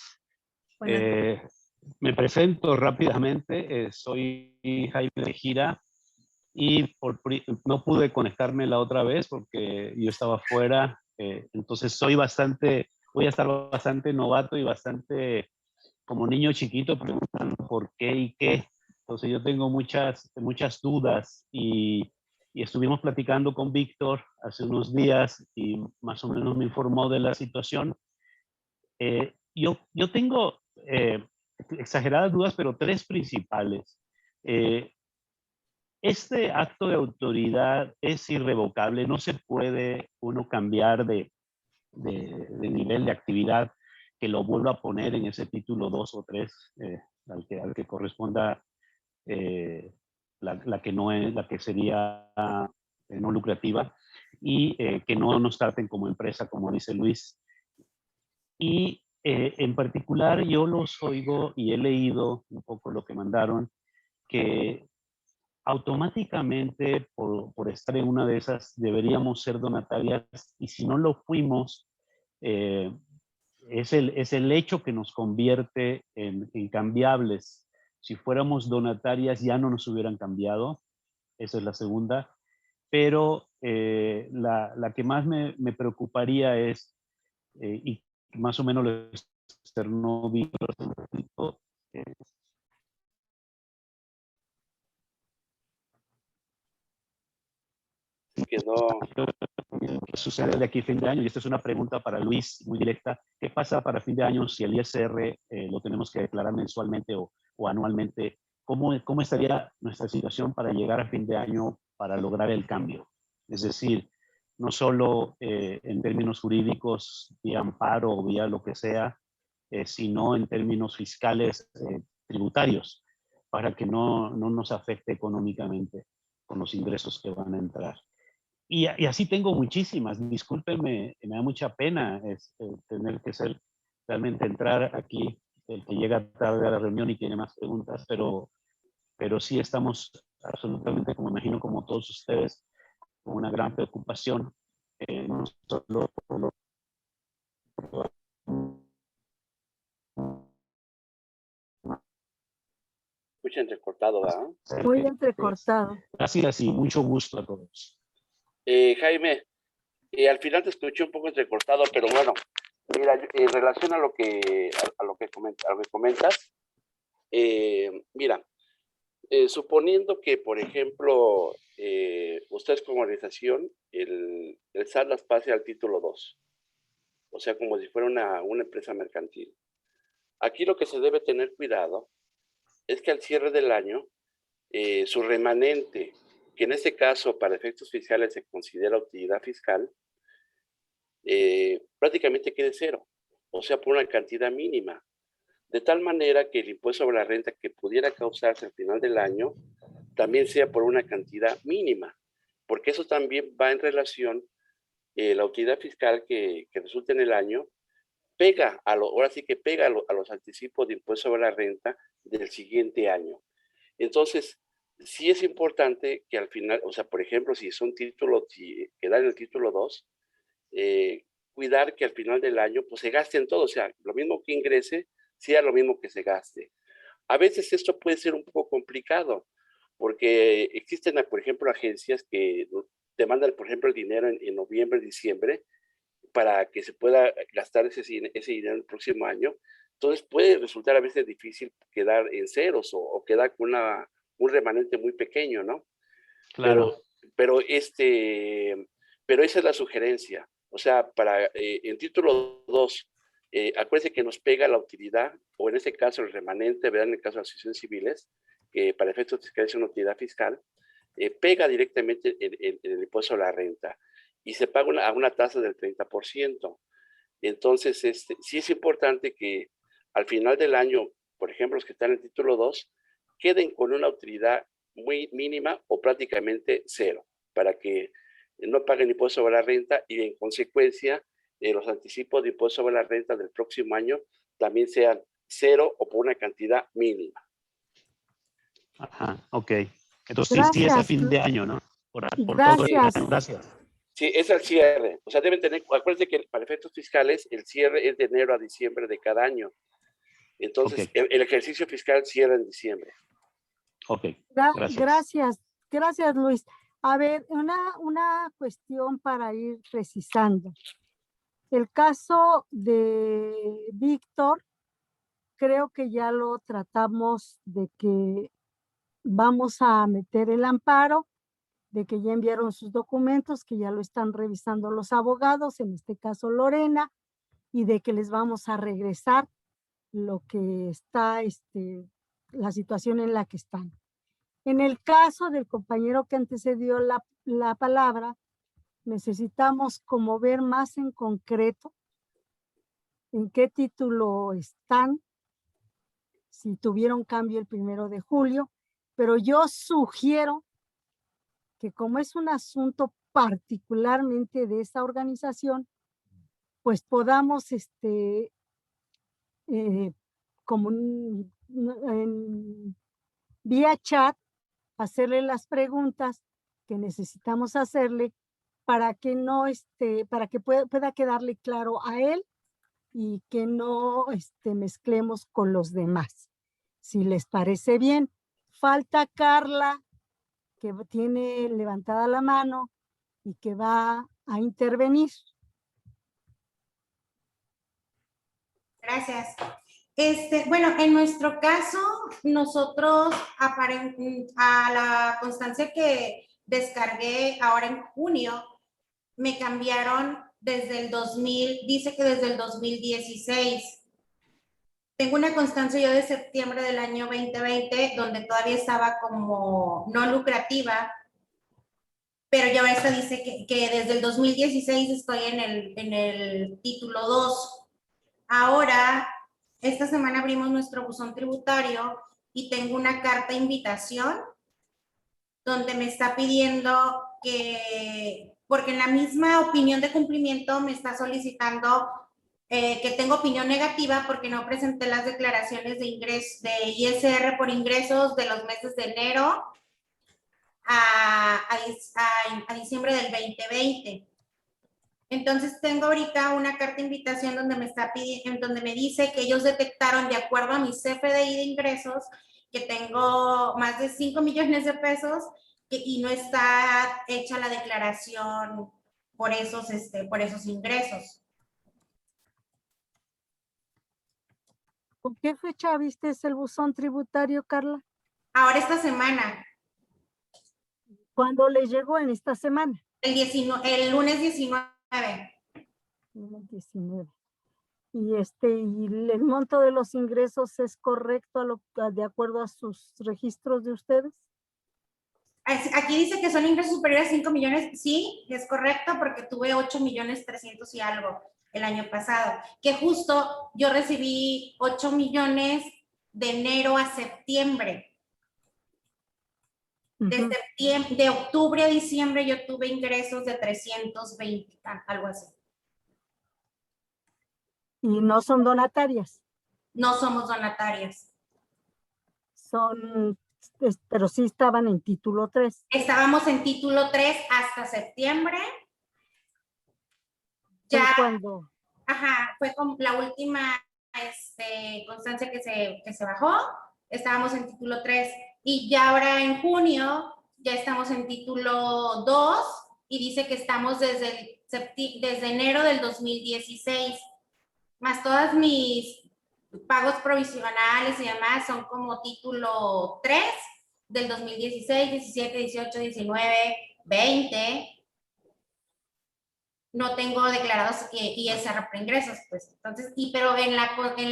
Buenas Me presento rápidamente. Soy Jaime de Gira y no pude conectarme la otra vez porque yo estaba fuera. Entonces voy a estar bastante novato y bastante como niño chiquito preguntando por qué y qué. Entonces yo tengo muchas dudas y estuvimos platicando con Víctor hace unos días y más o menos me informó de la situación. Yo tengo exageradas dudas, pero tres principales. Este acto de autoridad es irrevocable, no se puede uno cambiar de nivel de actividad que lo vuelva a poner en ese título 2 o 3 al que corresponda la que no es, la que sería no lucrativa y que no nos traten como empresa, como dice Luis. Y en particular yo los oigo y he leído un poco lo que mandaron, que automáticamente por estar en una de esas deberíamos ser donatarias y si no lo fuimos, es el hecho que nos convierte en cambiables. Si fuéramos donatarias ya no nos hubieran cambiado, esa es la segunda. Pero la que más me preocuparía es, y más o menos lo externó Víctor, Que no. ¿qué sucede de aquí a fin de año? Y esta es una pregunta para Luis, muy directa. ¿Qué pasa para fin de año si el ISR lo tenemos que declarar mensualmente o anualmente? ¿Cómo estaría nuestra situación para llegar a fin de año para lograr el cambio? Es decir, no solo en términos jurídicos, vía amparo o vía lo que sea, sino en términos fiscales tributarios, para que no nos afecte económicamente con los ingresos que van a entrar. Y así tengo muchísimas. Discúlpenme, me da mucha pena tener que realmente entrar aquí, el que llega tarde a la reunión y tiene más preguntas, pero sí estamos absolutamente, como imagino, como todos ustedes, con una gran preocupación. No solo por lo Escucha entrecortado, ¿verdad? Muy entrecortado. Gracias y mucho gusto a todos. Jaime, al final te escuché un poco entrecortado, pero bueno, mira, en relación a lo que comentas, mira, suponiendo que, por ejemplo, ustedes como organización, el SAT las pase al título 2, o sea, como si fuera una empresa mercantil. Aquí lo que se debe tener cuidado es que al cierre del año, su remanente, que en este caso para efectos fiscales se considera utilidad fiscal, prácticamente quede cero, o sea, por una cantidad mínima, de tal manera que el impuesto sobre la renta que pudiera causarse al final del año también sea por una cantidad mínima, porque eso también va en relación, la utilidad fiscal que resulte en el año, ahora sí que pega a los anticipos de impuesto sobre la renta del siguiente año. Entonces, sí es importante que al final, o sea, por ejemplo, si son títulos, si queda en el título 2, cuidar que al final del año pues se gaste en todo, o sea, lo mismo que ingrese, sea lo mismo que se gaste. A veces esto puede ser un poco complicado, porque existen, por ejemplo, agencias que te mandan, por ejemplo, el dinero en noviembre, diciembre, para que se pueda gastar ese dinero el próximo año. Entonces puede resultar a veces difícil quedar en ceros o quedar con un remanente muy pequeño, ¿no? Claro. Pero esa es la sugerencia. O sea, en título 2, acuérdense que nos pega la utilidad, o en este caso el remanente, ¿verdad? En el caso de las asociaciones civiles, que para efectos fiscales es una utilidad fiscal, pega directamente en el impuesto a la renta y se paga a una tasa del 30%. Entonces, sí es importante que al final del año, por ejemplo, los que están en el título 2, queden con una utilidad muy mínima o prácticamente cero, para que no paguen impuesto sobre la renta y en consecuencia los anticipos de impuesto sobre la renta del próximo año también sean 0 o por una cantidad mínima. Ajá, ok. Entonces sí es a fin de año, ¿no? Por todo el año. Gracias. Sí, es al cierre. O sea, deben tener, acuérdense que para efectos fiscales el cierre es de enero a diciembre de cada año. Entonces, el ejercicio fiscal cierra en diciembre. Ok, gracias. Gracias, Luis. A ver, una cuestión para ir precisando. El caso de Víctor, creo que ya lo tratamos de que vamos a meter el amparo, de que ya enviaron sus documentos, que ya lo están revisando los abogados, en este caso Lorena, y de que les vamos a regresar lo que está, la situación en la que están. En el caso del compañero que antecedió la palabra, necesitamos como ver más en concreto en qué título están, si tuvieron cambio el 1 de julio, pero yo sugiero que como es un asunto particularmente de esa organización, pues podamos, como en vía chat, hacerle las preguntas que necesitamos hacerle para que no, para que pueda quedarle claro a él y que no mezclemos con los demás. Si les parece bien, falta Carla, que tiene levantada la mano y que va a intervenir. Gracias. Bueno, en nuestro caso, nosotros a la constancia que descargué ahora en junio, me cambiaron desde el 2000, dice que desde el 2016. Tengo una constancia yo de septiembre del año 2020, donde todavía estaba como no lucrativa, pero ya esta dice que desde el 2016 estoy en el título 2. Ahora, esta semana abrimos nuestro buzón tributario y tengo una carta de invitación donde me está pidiendo que, porque en la misma opinión de cumplimiento me está solicitando que tengo opinión negativa porque no presenté las declaraciones de ingresos de ISR por ingresos de los meses de enero a diciembre del 2020. Entonces tengo ahorita una carta de invitación donde me está pidiendo, donde me dice que ellos detectaron de acuerdo a mi CFDI de ingresos que tengo más de 5 millones de pesos y no está hecha la declaración por esos ingresos. ¿Con qué fecha viste el buzón tributario, Carla? Ahora esta semana. ¿Cuándo les llegó en esta semana? El lunes 19. Lunes 19. Y el monto de los ingresos es correcto de acuerdo a sus registros de ustedes. Aquí dice que son ingresos superiores a 5 millones. Sí, es correcto porque tuve 8 millones 300 y algo el año pasado. Que justo yo recibí 8 millones de enero a septiembre. De octubre a diciembre yo tuve ingresos de 320, algo así. ¿Y no son donatarias? No somos donatarias. Pero sí estaban en título 3. Estábamos en título 3 hasta septiembre. Ya, ¿Cuándo? Ajá, fue con la última constancia que se bajó. Estábamos en título 3 y ya ahora en junio ya estamos en título 2 y dice que estamos desde enero del 2016, más todas mis pagos provisionales y demás son como título 3 del 2016, 17, 18, 19, 20. No tengo declarados ISR por ingresos, pues. Entonces, pero en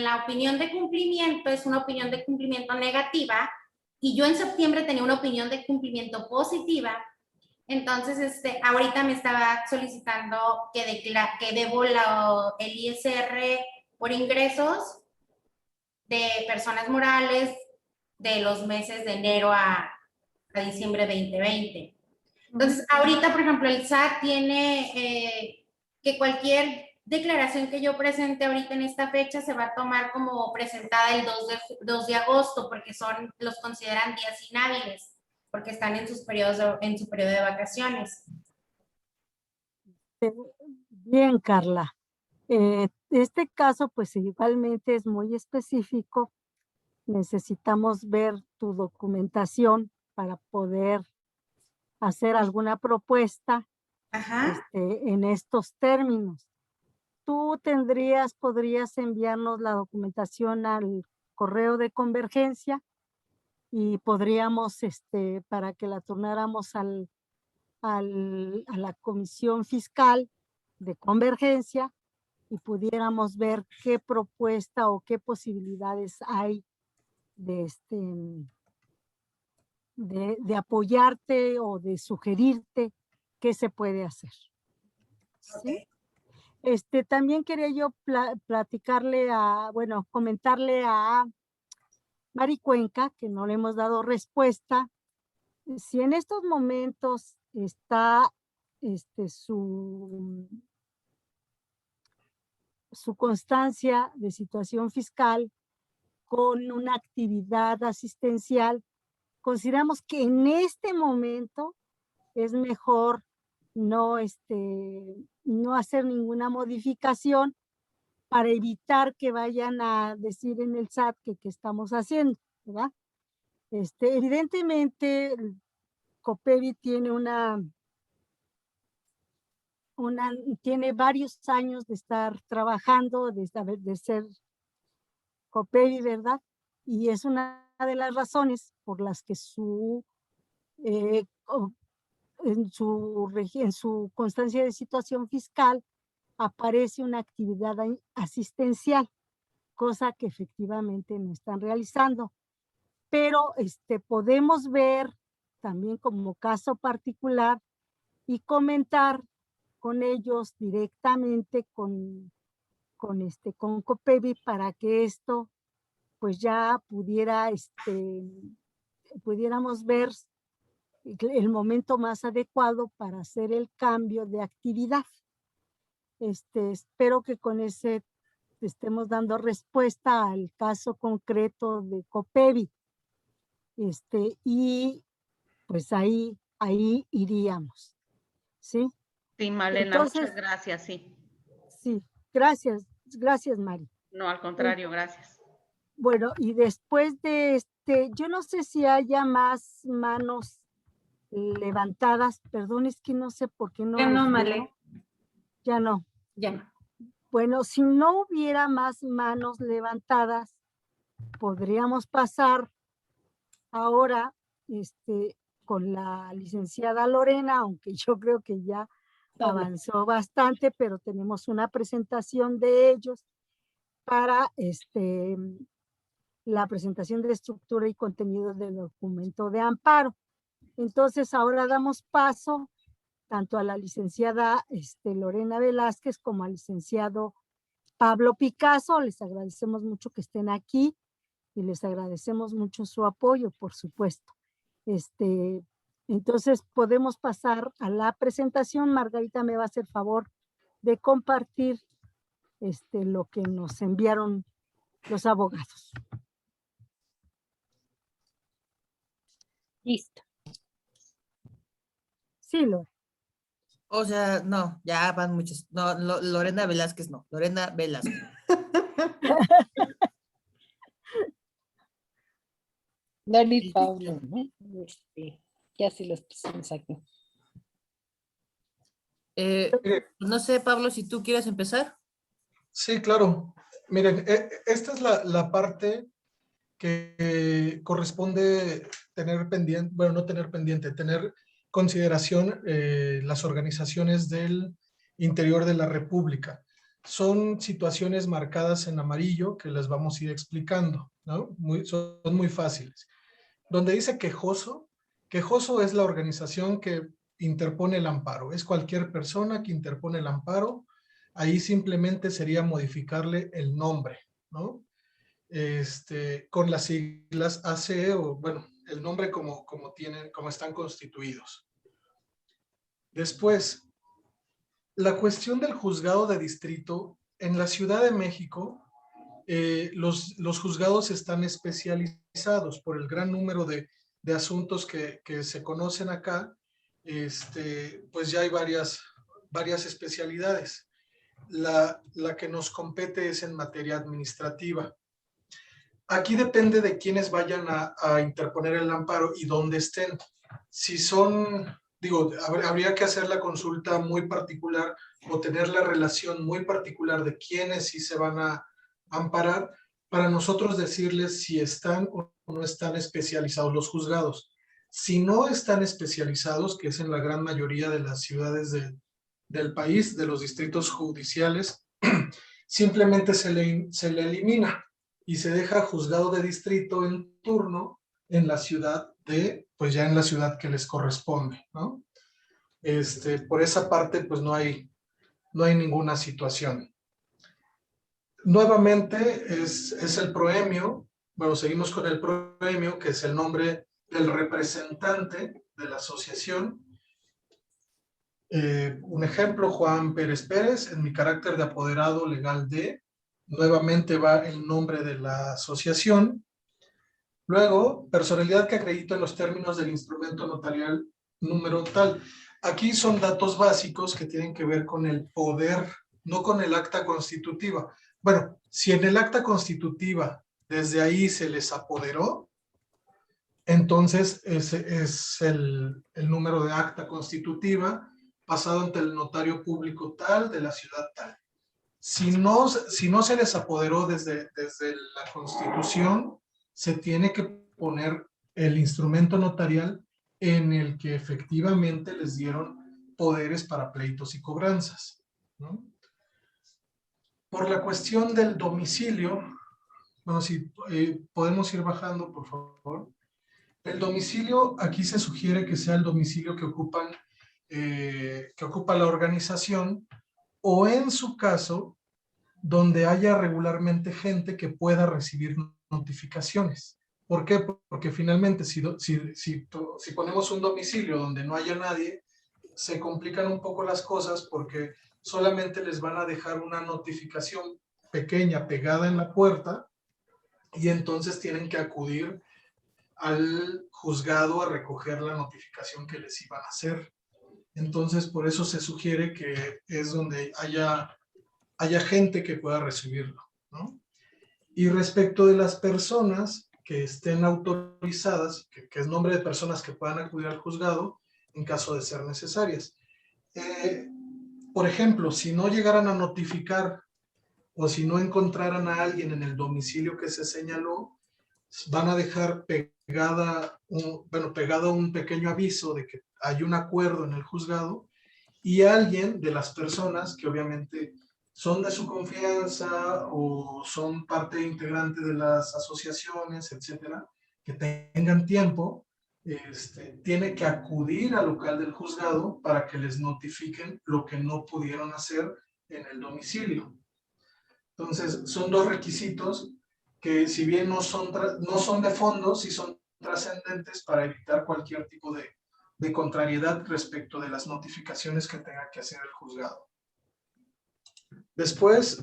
la opinión de cumplimiento es una opinión de cumplimiento negativa y yo en septiembre tenía una opinión de cumplimiento positiva. Entonces, ahorita me estaba solicitando que debo el ISR por ingresos de personas morales de los meses de enero a diciembre 2020. Entonces, ahorita, por ejemplo, el SAT tiene que cualquier declaración que yo presente ahorita en esta fecha se va a tomar como presentada el 2 de agosto, porque los consideran días inhábiles, porque están en sus periodos en su periodo de vacaciones. Bien, Carla. Este caso, pues igualmente es muy específico. Necesitamos ver tu documentación para poder hacer alguna propuesta en estos términos. Tú podrías enviarnos la documentación al correo de Convergencia y podríamos, para que la turnáramos a la Comisión Fiscal de Convergencia y pudiéramos ver qué propuesta o qué posibilidades hay de apoyarte o de sugerirte qué se puede hacer. ¿Sí? También quería yo comentarle a Mari Cuenca, que no le hemos dado respuesta, si en estos momentos está su constancia de situación fiscal con una actividad asistencial, consideramos que en este momento es mejor no hacer ninguna modificación para evitar que vayan a decir en el SAT que estamos haciendo, ¿verdad? Evidentemente, el COPEBI tiene tiene varios años de estar trabajando, de ser COPEBI, ¿verdad? Y es una de las razones por las que en su constancia de situación fiscal aparece una actividad asistencial, cosa que efectivamente no están realizando. Pero podemos ver también como caso particular y comentar con ellos directamente con COPEBI para que esto pues ya pudiéramos ver el momento más adecuado para hacer el cambio de actividad. Espero que con ese estemos dando respuesta al caso concreto de COPEBI. Y pues ahí iríamos. ¿Sí? Sí, Malena, muchas gracias, sí. Sí, gracias, Mari. No, al contrario, gracias. Bueno, y después de yo no sé si haya más manos levantadas, perdón, es que no sé por qué no. Ya no, Male. Ya no. Ya no. Bueno, si no hubiera más manos levantadas, podríamos pasar ahora con la licenciada Lorena, aunque yo creo que ya avanzó bastante, pero tenemos una presentación de ellos para la presentación de estructura y contenido del documento de amparo. Entonces, ahora damos paso tanto a la licenciada Lorena Velázquez como al licenciado Pablo Picasso. Les agradecemos mucho que estén aquí y les agradecemos mucho su apoyo, por supuesto. Entonces, podemos pasar a la presentación. Margarita me va a hacer favor de compartir lo que nos enviaron los abogados. Listo. Sí, Lore. O sea, no, ya van muchos. No, Lorena Velázquez no, Lorena Velázquez. Dani Pablo, ¿no? Ya se los pusimos aquí. No sé, Pablo, si tú quieres empezar. Sí, claro. Miren, esta es la parte que corresponde tener pendiente, bueno, no tener pendiente, tener consideración las organizaciones del interior de la República. Son situaciones marcadas en amarillo que les vamos a ir explicando, ¿no? Son muy fáciles. Donde dice quejoso, quejoso es la organización que interpone el amparo. Es cualquier persona que interpone el amparo. Ahí simplemente sería modificarle el nombre, ¿no? Con las siglas ACE o, bueno, el nombre como están constituidos. Después, La cuestión del juzgado de distrito, en la Ciudad de México, los juzgados están especializados por el gran número de asuntos que se conocen acá. Pues ya hay varias especialidades. La que nos compete es en materia administrativa. Aquí depende de quiénes vayan a interponer el amparo y dónde estén. Si son, digo, habría que hacer la consulta muy particular o tener la relación muy particular de quiénes sí se van a amparar para nosotros decirles si están o no están especializados los juzgados. Si no están especializados, que es en la gran mayoría de las ciudades del país, de los distritos judiciales, simplemente se le elimina y se deja juzgado de distrito en turno en la ciudad pues ya en la ciudad que les corresponde, ¿no? Por esa parte, pues no hay ninguna situación. Nuevamente es el proemio, bueno, seguimos con el proemio, que es el nombre del representante de la asociación. Un ejemplo, Juan Pérez Pérez, en mi carácter de apoderado legal de, nuevamente va el nombre de la asociación. Luego, personalidad que acredito en los términos del instrumento notarial número tal. Aquí son datos básicos que tienen que ver con el poder, no con el acta constitutiva. Bueno, si en el acta constitutiva desde ahí se les apoderó, entonces ese es el número de acta constitutiva pasado ante el notario público tal de la ciudad tal. Si no se les apoderó desde la Constitución, se tiene que poner el instrumento notarial en el que efectivamente les dieron poderes para pleitos y cobranzas, ¿no? Por la cuestión del domicilio, bueno, si podemos ir bajando, por favor. El domicilio, aquí se sugiere que sea el domicilio que ocupa la organización, o en su caso, donde haya regularmente gente que pueda recibir notificaciones. ¿Por qué? Porque finalmente si ponemos un domicilio donde no haya nadie, se complican un poco las cosas porque solamente les van a dejar una notificación pequeña pegada en la puerta y entonces tienen que acudir al juzgado a recoger la notificación que les iban a hacer. Entonces, por eso se sugiere que es donde haya gente que pueda recibirlo, ¿no? Y respecto de las personas que estén autorizadas, que es nombre de personas que puedan acudir al juzgado en caso de ser necesarias. Por ejemplo, si no llegaran a notificar o si no encontraran a alguien en el domicilio que se señaló, van a dejar pegado un pequeño aviso de que hay un acuerdo en el juzgado y alguien de las personas que obviamente son de su confianza o son parte integrante de las asociaciones, etcétera, que tengan tiempo, tiene que acudir al local del juzgado para que les notifiquen lo que no pudieron hacer en el domicilio. Entonces, son dos requisitos que si bien no son de fondo, sí son trascendentes para evitar cualquier tipo de contrariedad respecto de las notificaciones que tenga que hacer el juzgado. Después,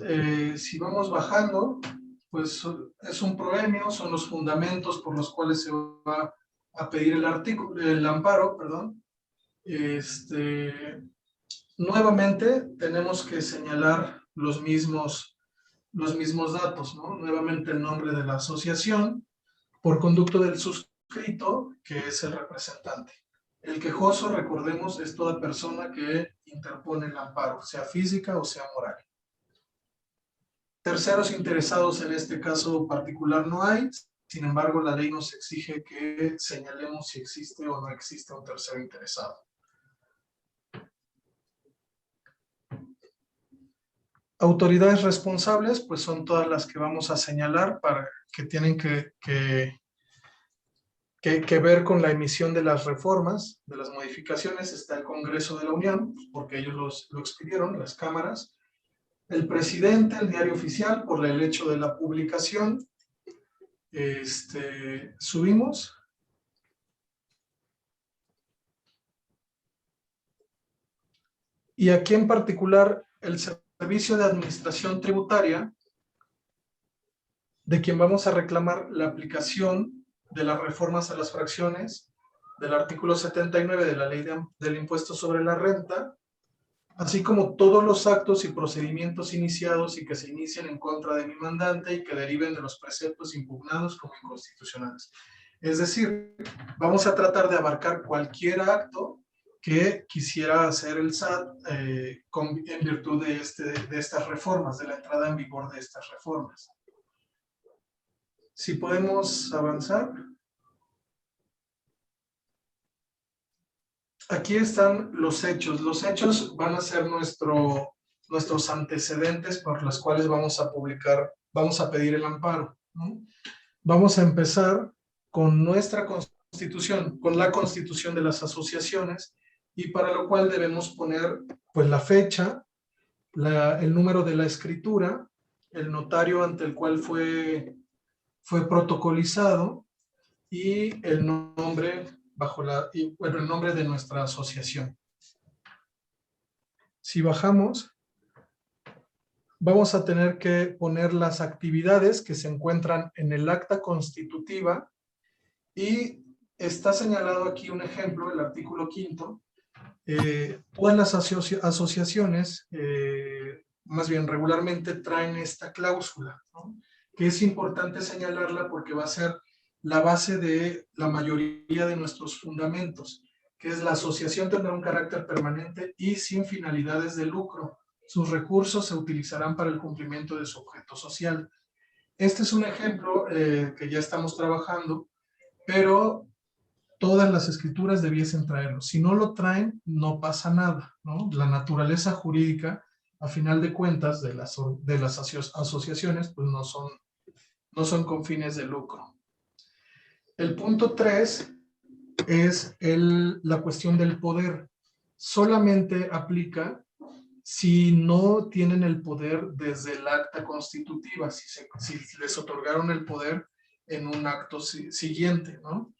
si vamos bajando, pues es un proemio, son los fundamentos por los cuales se va a pedir el amparo, perdón. Nuevamente tenemos que señalar los mismos datos, ¿no? Nuevamente el nombre de la asociación, por conducto del suscrito, que es el representante. El quejoso, recordemos, es toda persona que interpone el amparo, sea física o sea moral. Terceros interesados en este caso particular no hay, sin embargo la ley nos exige que señalemos si existe o no existe un tercero interesado. Autoridades responsables, pues son todas las que vamos a señalar para que tienen que ver con la emisión de las reformas, de las modificaciones. Está el Congreso de la Unión, porque ellos lo expidieron, las cámaras. El presidente, el diario oficial, por el hecho de la publicación. Subimos. Y aquí en particular, el Servicio de Administración Tributaria, de quien vamos a reclamar la aplicación de las reformas a las fracciones del artículo 79 de la Ley del Impuesto sobre la Renta, así como todos los actos y procedimientos iniciados y que se inicien en contra de mi mandante y que deriven de los preceptos impugnados como inconstitucionales. Es decir, vamos a tratar de abarcar cualquier acto que quisiera hacer el SAT en virtud de estas reformas, de la entrada en vigor de estas reformas. Si podemos avanzar. Aquí están los hechos. Los hechos van a ser nuestros antecedentes por los cuales vamos a pedir el amparo, ¿no? Vamos a empezar con nuestra constitución, con la constitución de las asociaciones, y para lo cual debemos poner pues la fecha, el número de la escritura, el notario ante el cual fue protocolizado y el nombre el nombre de nuestra asociación. Si bajamos, vamos a tener que poner las actividades que se encuentran en el acta constitutiva, y está señalado aquí un ejemplo, el artículo 5º. Todas las asociaciones, más bien regularmente, traen esta cláusula, ¿no? Que es importante señalarla porque va a ser la base de la mayoría de nuestros fundamentos, que es: la asociación tendrá un carácter permanente y sin finalidades de lucro. Sus recursos se utilizarán para el cumplimiento de su objeto social. Este es un ejemplo que ya estamos trabajando, pero todas las escrituras debiesen traerlo. Si no lo traen, no pasa nada, ¿no? La naturaleza jurídica, a final de cuentas, de las asociaciones, pues no son con fines de lucro. El punto 3 es la cuestión del poder. Solamente aplica si no tienen el poder desde el acta constitutiva, si les otorgaron el poder en un acto siguiente, ¿no?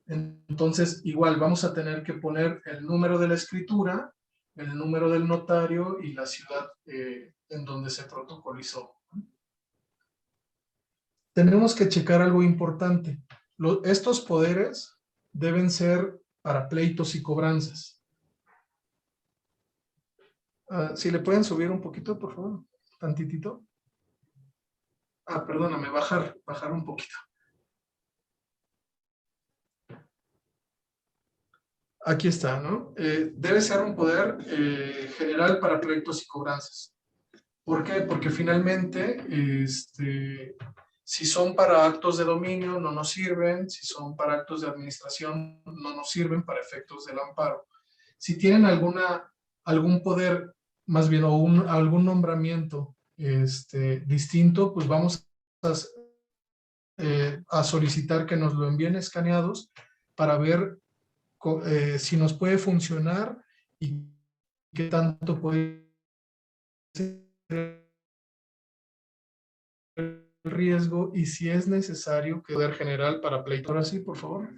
Entonces, igual vamos a tener que poner el número de la escritura, el número del notario y la ciudad en donde se protocolizó. Tenemos que checar algo importante. Estos poderes deben ser para pleitos y cobranzas. Si le pueden subir un poquito, por favor, tantitito. Perdóname, bajar un poquito. Aquí está, ¿no? Debe ser un poder general para pleitos y cobranzas. ¿Por qué? Porque finalmente, si son para actos de dominio, no nos sirven. Si son para actos de administración, no nos sirven para efectos del amparo. Si tienen algún poder, más bien, o algún nombramiento distinto, pues vamos a solicitar que nos lo envíen escaneados para ver si nos puede funcionar y qué tanto puede ser el riesgo, y si es necesario que poder general para pleito. Ahora sí, por favor.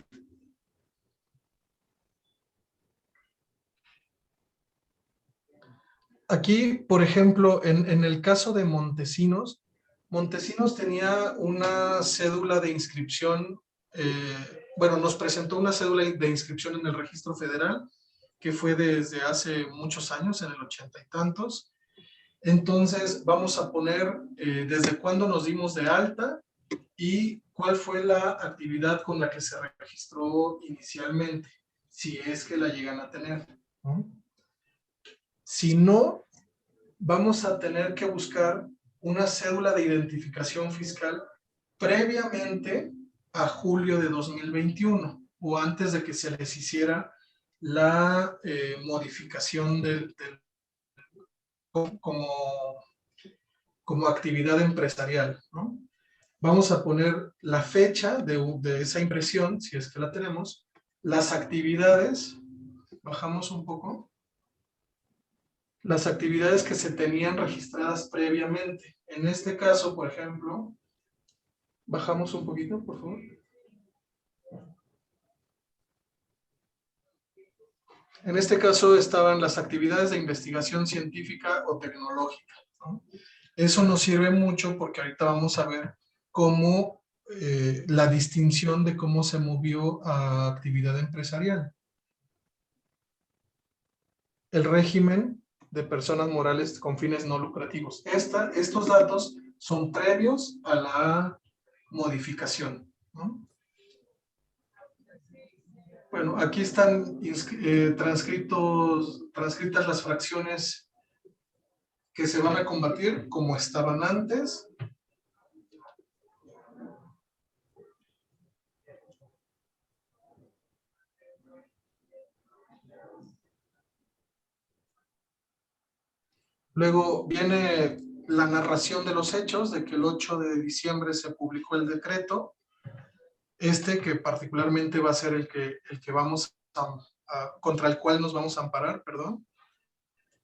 Aquí, por ejemplo, en el caso de Montesinos, Montesinos tenía una cédula de inscripción, nos presentó una cédula de inscripción en el registro federal, que fue desde hace muchos años, en el 80 y tantos. Entonces, vamos a poner desde cuándo nos dimos de alta y cuál fue la actividad con la que se registró inicialmente, si es que la llegan a tener, ¿no? Si no, vamos a tener que buscar una cédula de identificación fiscal previamente a julio de 2021 o antes de que se les hiciera la modificación como actividad empresarial, ¿no? Vamos a poner la fecha de esa impresión, si es que la tenemos, las actividades, bajamos un poco, las actividades que se tenían registradas previamente. En este caso, por ejemplo, bajamos un poquito, por favor. En este caso estaban las actividades de investigación científica o tecnológica, ¿no? Eso nos sirve mucho porque ahorita vamos a ver cómo la distinción de cómo se movió a actividad empresarial. El régimen de personas morales con fines no lucrativos. Estos datos son previos a la modificación, ¿no? Bueno, aquí están transcritas las fracciones que se van a combatir como estaban antes. Luego viene la narración de los hechos, de que el 8 de diciembre se publicó el decreto, que particularmente va a ser el que vamos contra el cual nos vamos a amparar, perdón.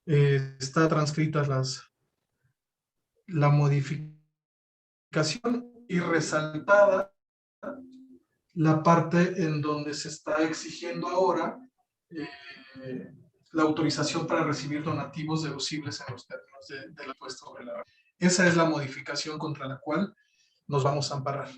Está transcrita la modificación y resaltada la parte en donde se está exigiendo ahora la autorización para recibir donativos deducibles en los términos del impuesto sobre la renta. Esa es la modificación contra la cual nos vamos a amparar.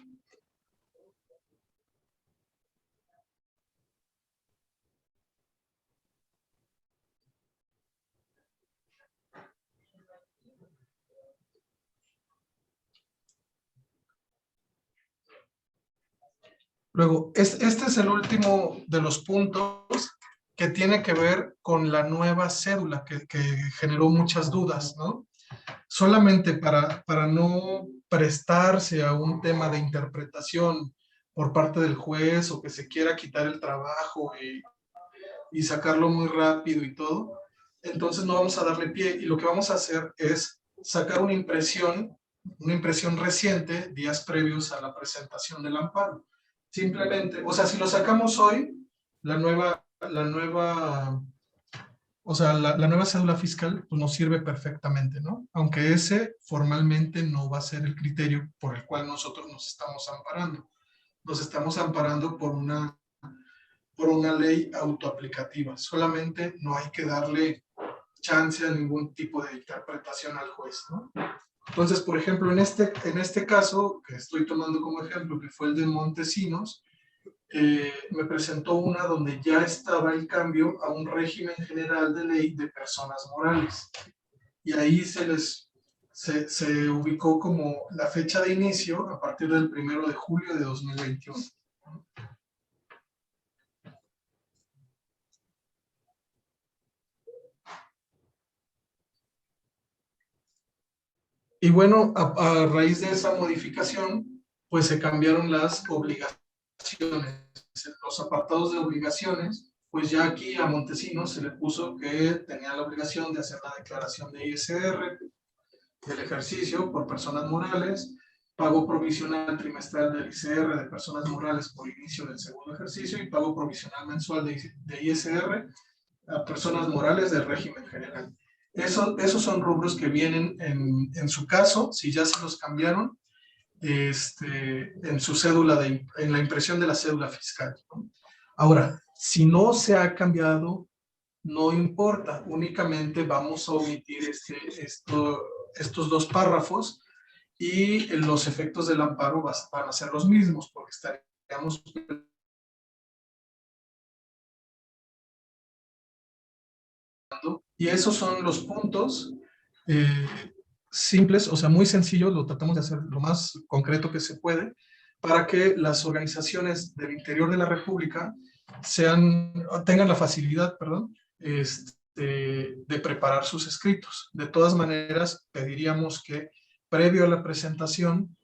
Luego, este es el último de los puntos que tiene que ver con la nueva cédula que generó muchas dudas, ¿no? Solamente para no prestarse a un tema de interpretación por parte del juez o que se quiera quitar el trabajo y sacarlo muy rápido y todo, entonces no vamos a darle pie y lo que vamos a hacer es sacar una impresión reciente, días previos a la presentación del amparo. Simplemente, o sea, si lo sacamos hoy, la nueva cédula fiscal pues, nos sirve perfectamente, ¿no? Aunque ese formalmente no va a ser el criterio por el cual nosotros nos estamos amparando. Nos estamos amparando por una ley autoaplicativa. Solamente no hay que darle chance a ningún tipo de interpretación al juez, ¿no? Entonces, por ejemplo, en este caso, que estoy tomando como ejemplo, que fue el de Montesinos, me presentó una donde ya estaba el cambio a un régimen general de ley de personas morales. Y ahí se ubicó como la fecha de inicio a partir del 1 de julio de 2021. Y bueno, a raíz de esa modificación, pues se cambiaron las obligaciones. Los apartados de obligaciones, pues ya aquí a Montesinos se le puso que tenía la obligación de hacer la declaración de ISR del ejercicio por personas morales, pago provisional trimestral del ISR de personas morales por inicio del segundo ejercicio y pago provisional mensual de ISR a personas morales del régimen general. Esos son rubros que vienen en su caso, si ya se los cambiaron, en su cédula, en la impresión de la cédula fiscal, ¿no? Ahora, si no se ha cambiado, no importa, únicamente vamos a omitir estos dos párrafos y los efectos del amparo van a ser los mismos, porque estaríamos... Y esos son los puntos simples, o sea, muy sencillos, lo tratamos de hacer lo más concreto que se puede, para que las organizaciones del interior de la República tengan la facilidad, de preparar sus escritos. De todas maneras, pediríamos que previo a la presentación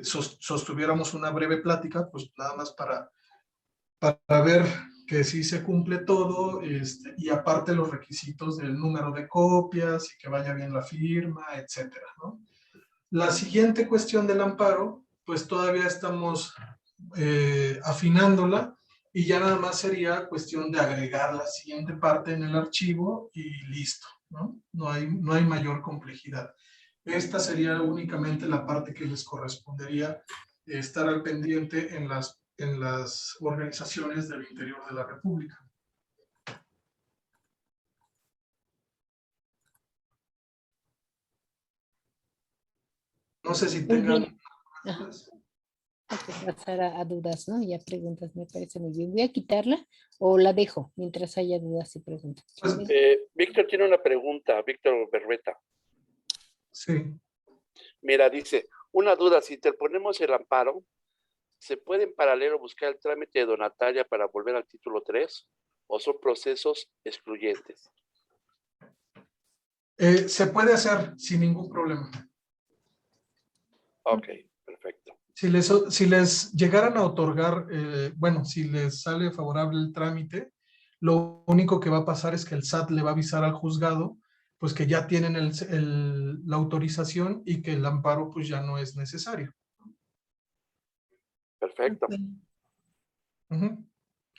sostuviéramos una breve plática, pues nada más para ver que sí se cumple todo, y aparte los requisitos del número de copias y que vaya bien la firma, etcétera, ¿no? La siguiente cuestión del amparo, pues todavía estamos afinándola y ya nada más sería cuestión de agregar la siguiente parte en el archivo y listo, ¿no? No hay mayor complejidad. Esta sería únicamente la parte que les correspondería estar al pendiente en las organizaciones del interior de la República. No sé si Muy tengan bien. Ajá. Hay que pasar a dudas, ¿no? Ya preguntas, me parece muy bien. ¿Voy a quitarla o la dejo mientras haya dudas y preguntas? Pues, Víctor tiene una pregunta, Víctor Berrueta. sí. Mira, dice, una duda, si interponemos el amparo, ¿se puede en paralelo buscar el trámite de donataria para volver al título 3 o son procesos excluyentes? Se puede hacer sin ningún problema. Ok, perfecto. Si les llegaran a otorgar, bueno, si les sale favorable el trámite, lo único que va a pasar es que el SAT le va a avisar al juzgado, pues que ya tienen la autorización y que el amparo pues ya no es necesario. Perfecto. Ok, Ujú.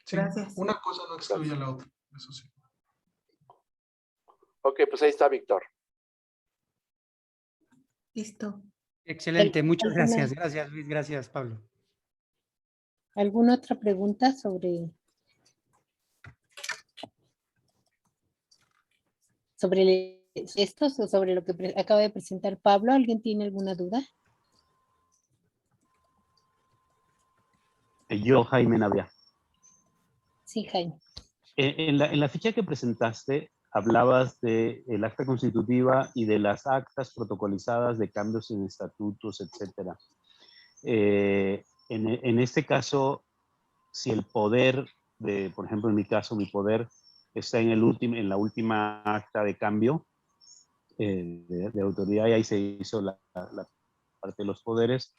Sí, Gracias. una cosa no excluye a la otra, eso sí. Ok, pues ahí está Víctor. Listo. Excelente, muchas ¿Alguna- gracias. Gracias, Luis. Gracias, Pablo. ¿Alguna otra pregunta sobre estos o sobre lo que acaba de presentar Pablo? ¿Alguien tiene alguna duda? Yo, Jaime Navia. Sí, Jaime. En la ficha que presentaste, hablabas del acta constitutiva y de las actas protocolizadas de cambios en estatutos, etcétera. En este caso, si el poder, por ejemplo, en mi caso, mi poder está en la última acta de cambio de autoridad y ahí se hizo la parte de los poderes,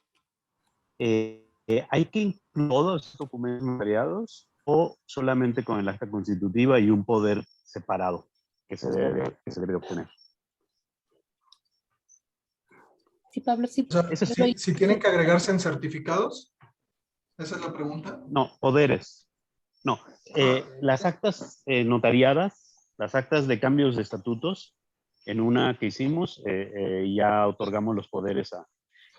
¿hay que incluir todos los documentos notariados o solamente con el acta constitutiva y un poder separado que se debe obtener? Sí, Pablo, sí. O sea, si tienen que agregarse en certificados, esa es la pregunta. No, poderes. No, las actas notariadas, las actas de cambios de estatutos, en una que hicimos, ya otorgamos los poderes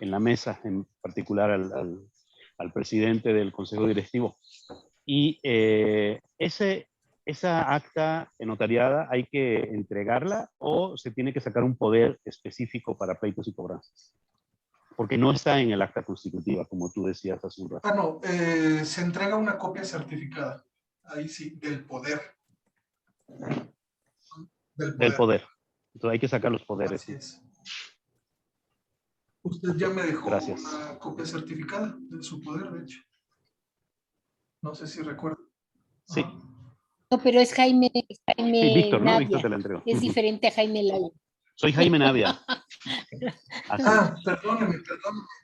en la mesa, en particular al presidente del Consejo Directivo. Y esa acta notariada hay que entregarla o se tiene que sacar un poder específico para pleitos y cobranzas. Porque no está en el acta constitutiva, como tú decías hace un rato. Ah, no, se entrega una copia certificada. Ahí sí, del poder. Del poder. Entonces hay que sacar los poderes. Así es. Usted ya me dejó Gracias. una copia certificada de su poder, de hecho. No sé si recuerdo. Sí. Ajá. No, pero es Jaime Sí, Víctor, ¿no? Navia. Víctor te la entregó. Es diferente a Jaime Laya. Soy Jaime Navia. Así. Perdóneme.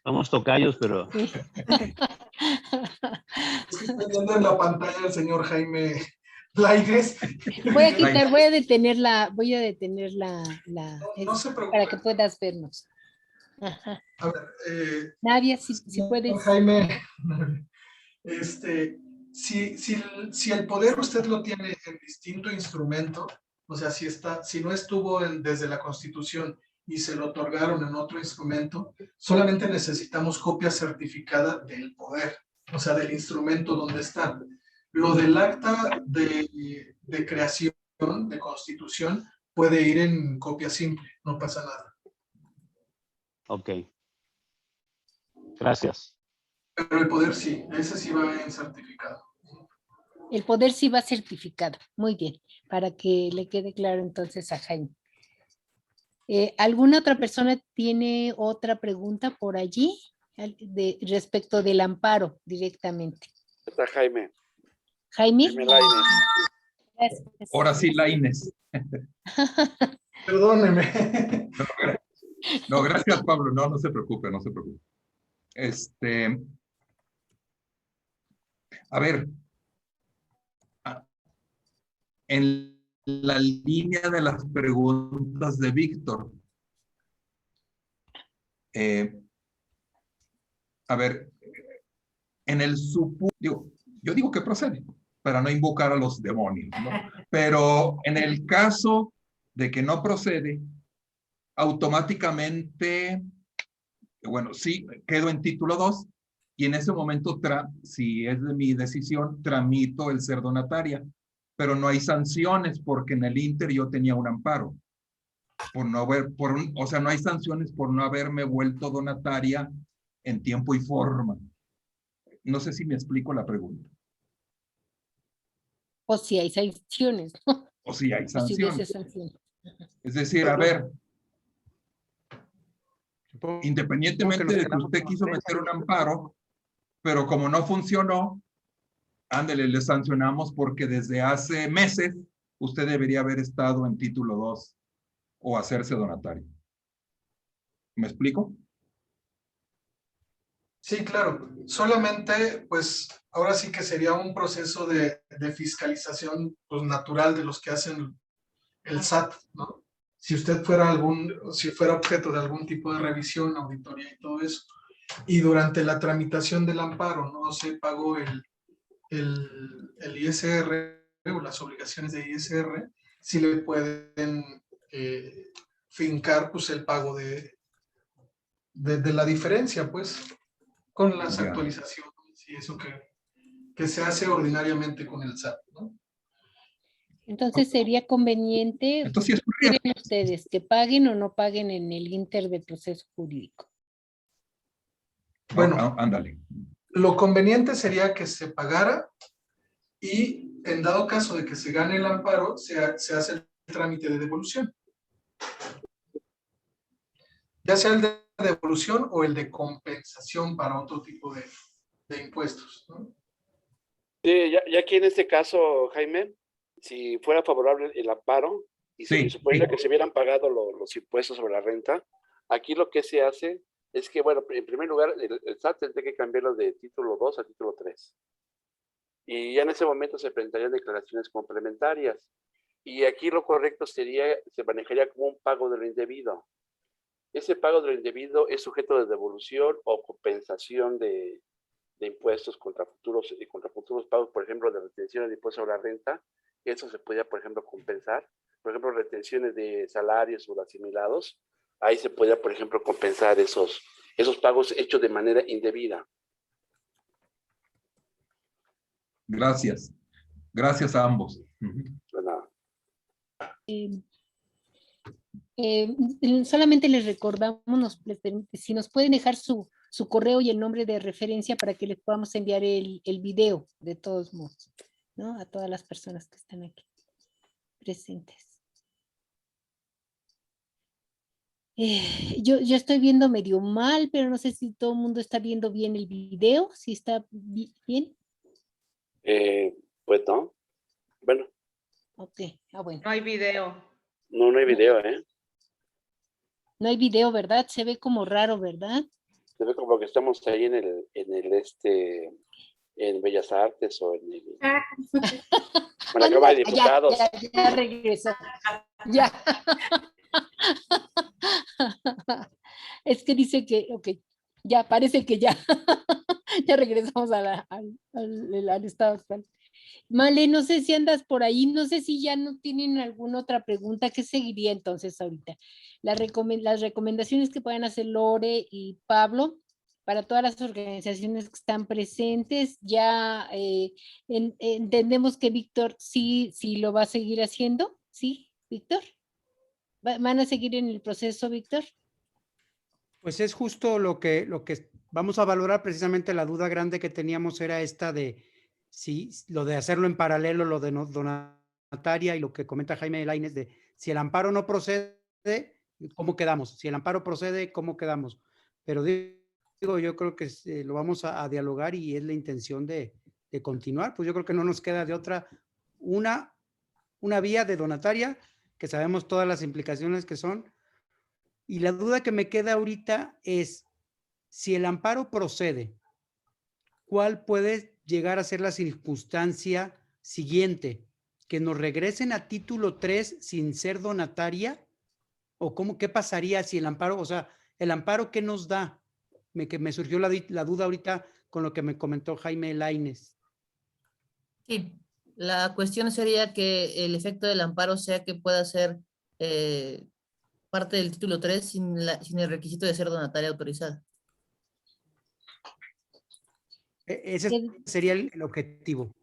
Somos tocayos, pero... Sí. Es que estoy viendo en la pantalla al señor Jaime Lainez. Voy a detener la No se preocupe. para que puedas vernos. Ajá. A ver, Navia, si puedes. Jaime, si el poder usted lo tiene en distinto instrumento, o sea, si no estuvo desde la Constitución y se lo otorgaron en otro instrumento, solamente necesitamos copia certificada del poder, o sea, del instrumento donde está. Lo del acta de creación, de constitución, puede ir en copia simple, no pasa nada. Ok. Gracias. Pero el poder sí, ese sí va en certificado. El poder sí va certificado. Muy bien, para que le quede claro entonces a Jaime. ¿Alguna otra persona tiene otra pregunta por allí respecto del amparo directamente? Está Jaime. Jaime. Jaime Lainez. Gracias. Ahora sí, Lainez. Perdóneme. No, gracias, Pablo. No se preocupe. A ver, en la línea de las preguntas de Víctor, a ver, en el supuesto, yo digo que procede, para no invocar a los demonios, ¿no? Pero en el caso de que no procede, automáticamente, bueno, sí, quedo en título 2 y en ese momento, si es de mi decisión, tramito el ser donataria, pero no hay sanciones porque en el Inter yo tenía un amparo. por no haber, o sea, no hay sanciones por no haberme vuelto donataria en tiempo y forma. No sé si me explico la pregunta. O si hay sanciones, ¿no? O si hay O si hubiese sanciones. sanciones. Es decir, a ver, Supongo que independientemente nos de que quedamos usted con quiso 30 meter un días. amparo, pero como no funcionó, ándele, le sancionamos porque desde hace meses usted debería haber estado en título 2 o hacerse donatario. ¿Me explico? Sí, claro. Solamente, pues, ahora sí que sería un proceso de fiscalización pues, natural de los que hacen el SAT, ¿no? Si usted fuera si fuera objeto de algún tipo de revisión, auditoría y todo eso, y durante la tramitación del amparo no se pagó el ISR o las obligaciones de ISR, sí le pueden fincar pues el pago de la diferencia, pues, con las Ya. actualizaciones y eso que se hace ordinariamente con el SAT, ¿no? Entonces sería conveniente, Esto sí es un ¿qué riesgo. creen ustedes? ¿Que paguen o no paguen en el inter del proceso jurídico? Bueno, ándale. lo conveniente sería que se pagara y en dado caso de que se gane el amparo, se hace el trámite de devolución. Ya sea el de devolución o el de compensación para otro tipo de impuestos, ¿no? Sí, ya aquí en este caso, Jaime, si fuera favorable el amparo y se supone que se hubieran pagado los impuestos sobre la renta, aquí lo que se hace es que, bueno, en primer lugar, el SAT tendría que cambiarlo de título 2 a título 3. Y ya en ese momento se presentarían declaraciones complementarias. Y aquí lo correcto sería, se manejaría como un pago de lo indebido. Ese pago de lo indebido es sujeto de devolución o compensación de impuestos contra futuros pagos, por ejemplo, de retenciones de impuestos sobre la renta. Eso se podía, por ejemplo, compensar. Por ejemplo, retenciones de salarios o asimilados. Ahí se podía, por ejemplo, compensar esos pagos hechos de manera indebida. Gracias. Gracias a ambos. De nada. Solamente les recordamos, si nos pueden dejar su correo y el nombre de referencia para que les podamos enviar el video, de todos modos, ¿no? A todas las personas que están aquí presentes. Yo estoy viendo medio mal, pero no sé si todo el mundo está viendo bien el video, si está bien. Pues no. Bueno. Ok, bueno. No hay video. No hay video, No hay video, ¿verdad? Se ve como raro, ¿verdad? Se ve como que estamos ahí en Bellas Artes o en la Cámara de Diputados. Ya regresó. Ya. Es que dice que, ok, ya parece que ya. Ya regresamos al estado actual. Male, no sé si andas por ahí, no sé si ya no tienen alguna otra pregunta. ¿Qué seguiría entonces ahorita? Las recomendaciones que puedan hacer Lore y Pablo para todas las organizaciones que están presentes. Ya entendemos que Víctor sí lo va a seguir haciendo. ¿Sí, Víctor? ¿Van a seguir en el proceso, Víctor? Pues es justo lo que vamos a valorar. Precisamente la duda grande que teníamos era esta de si lo de hacerlo en paralelo, lo de donataria y lo que comenta Jaime Lainez de si el amparo no procede, ¿cómo quedamos? Si el amparo procede, ¿cómo quedamos? Pero digo, yo creo que lo vamos a dialogar y es la intención de continuar. Pues yo creo que no nos queda de otra, una vía de donataria, que sabemos todas las implicaciones que son. Y la duda que me queda ahorita es, si el amparo procede, ¿cuál puede llegar a ser la circunstancia siguiente? ¿Que nos regresen a título 3 sin ser donataria? ¿O qué pasaría si el amparo, o sea, el amparo qué nos da? Que me surgió la duda ahorita con lo que me comentó Jaime Lainez. Sí, la cuestión sería que el efecto del amparo sea que pueda ser parte del título 3 sin el requisito de ser donataria autorizada. Ese sería el objetivo.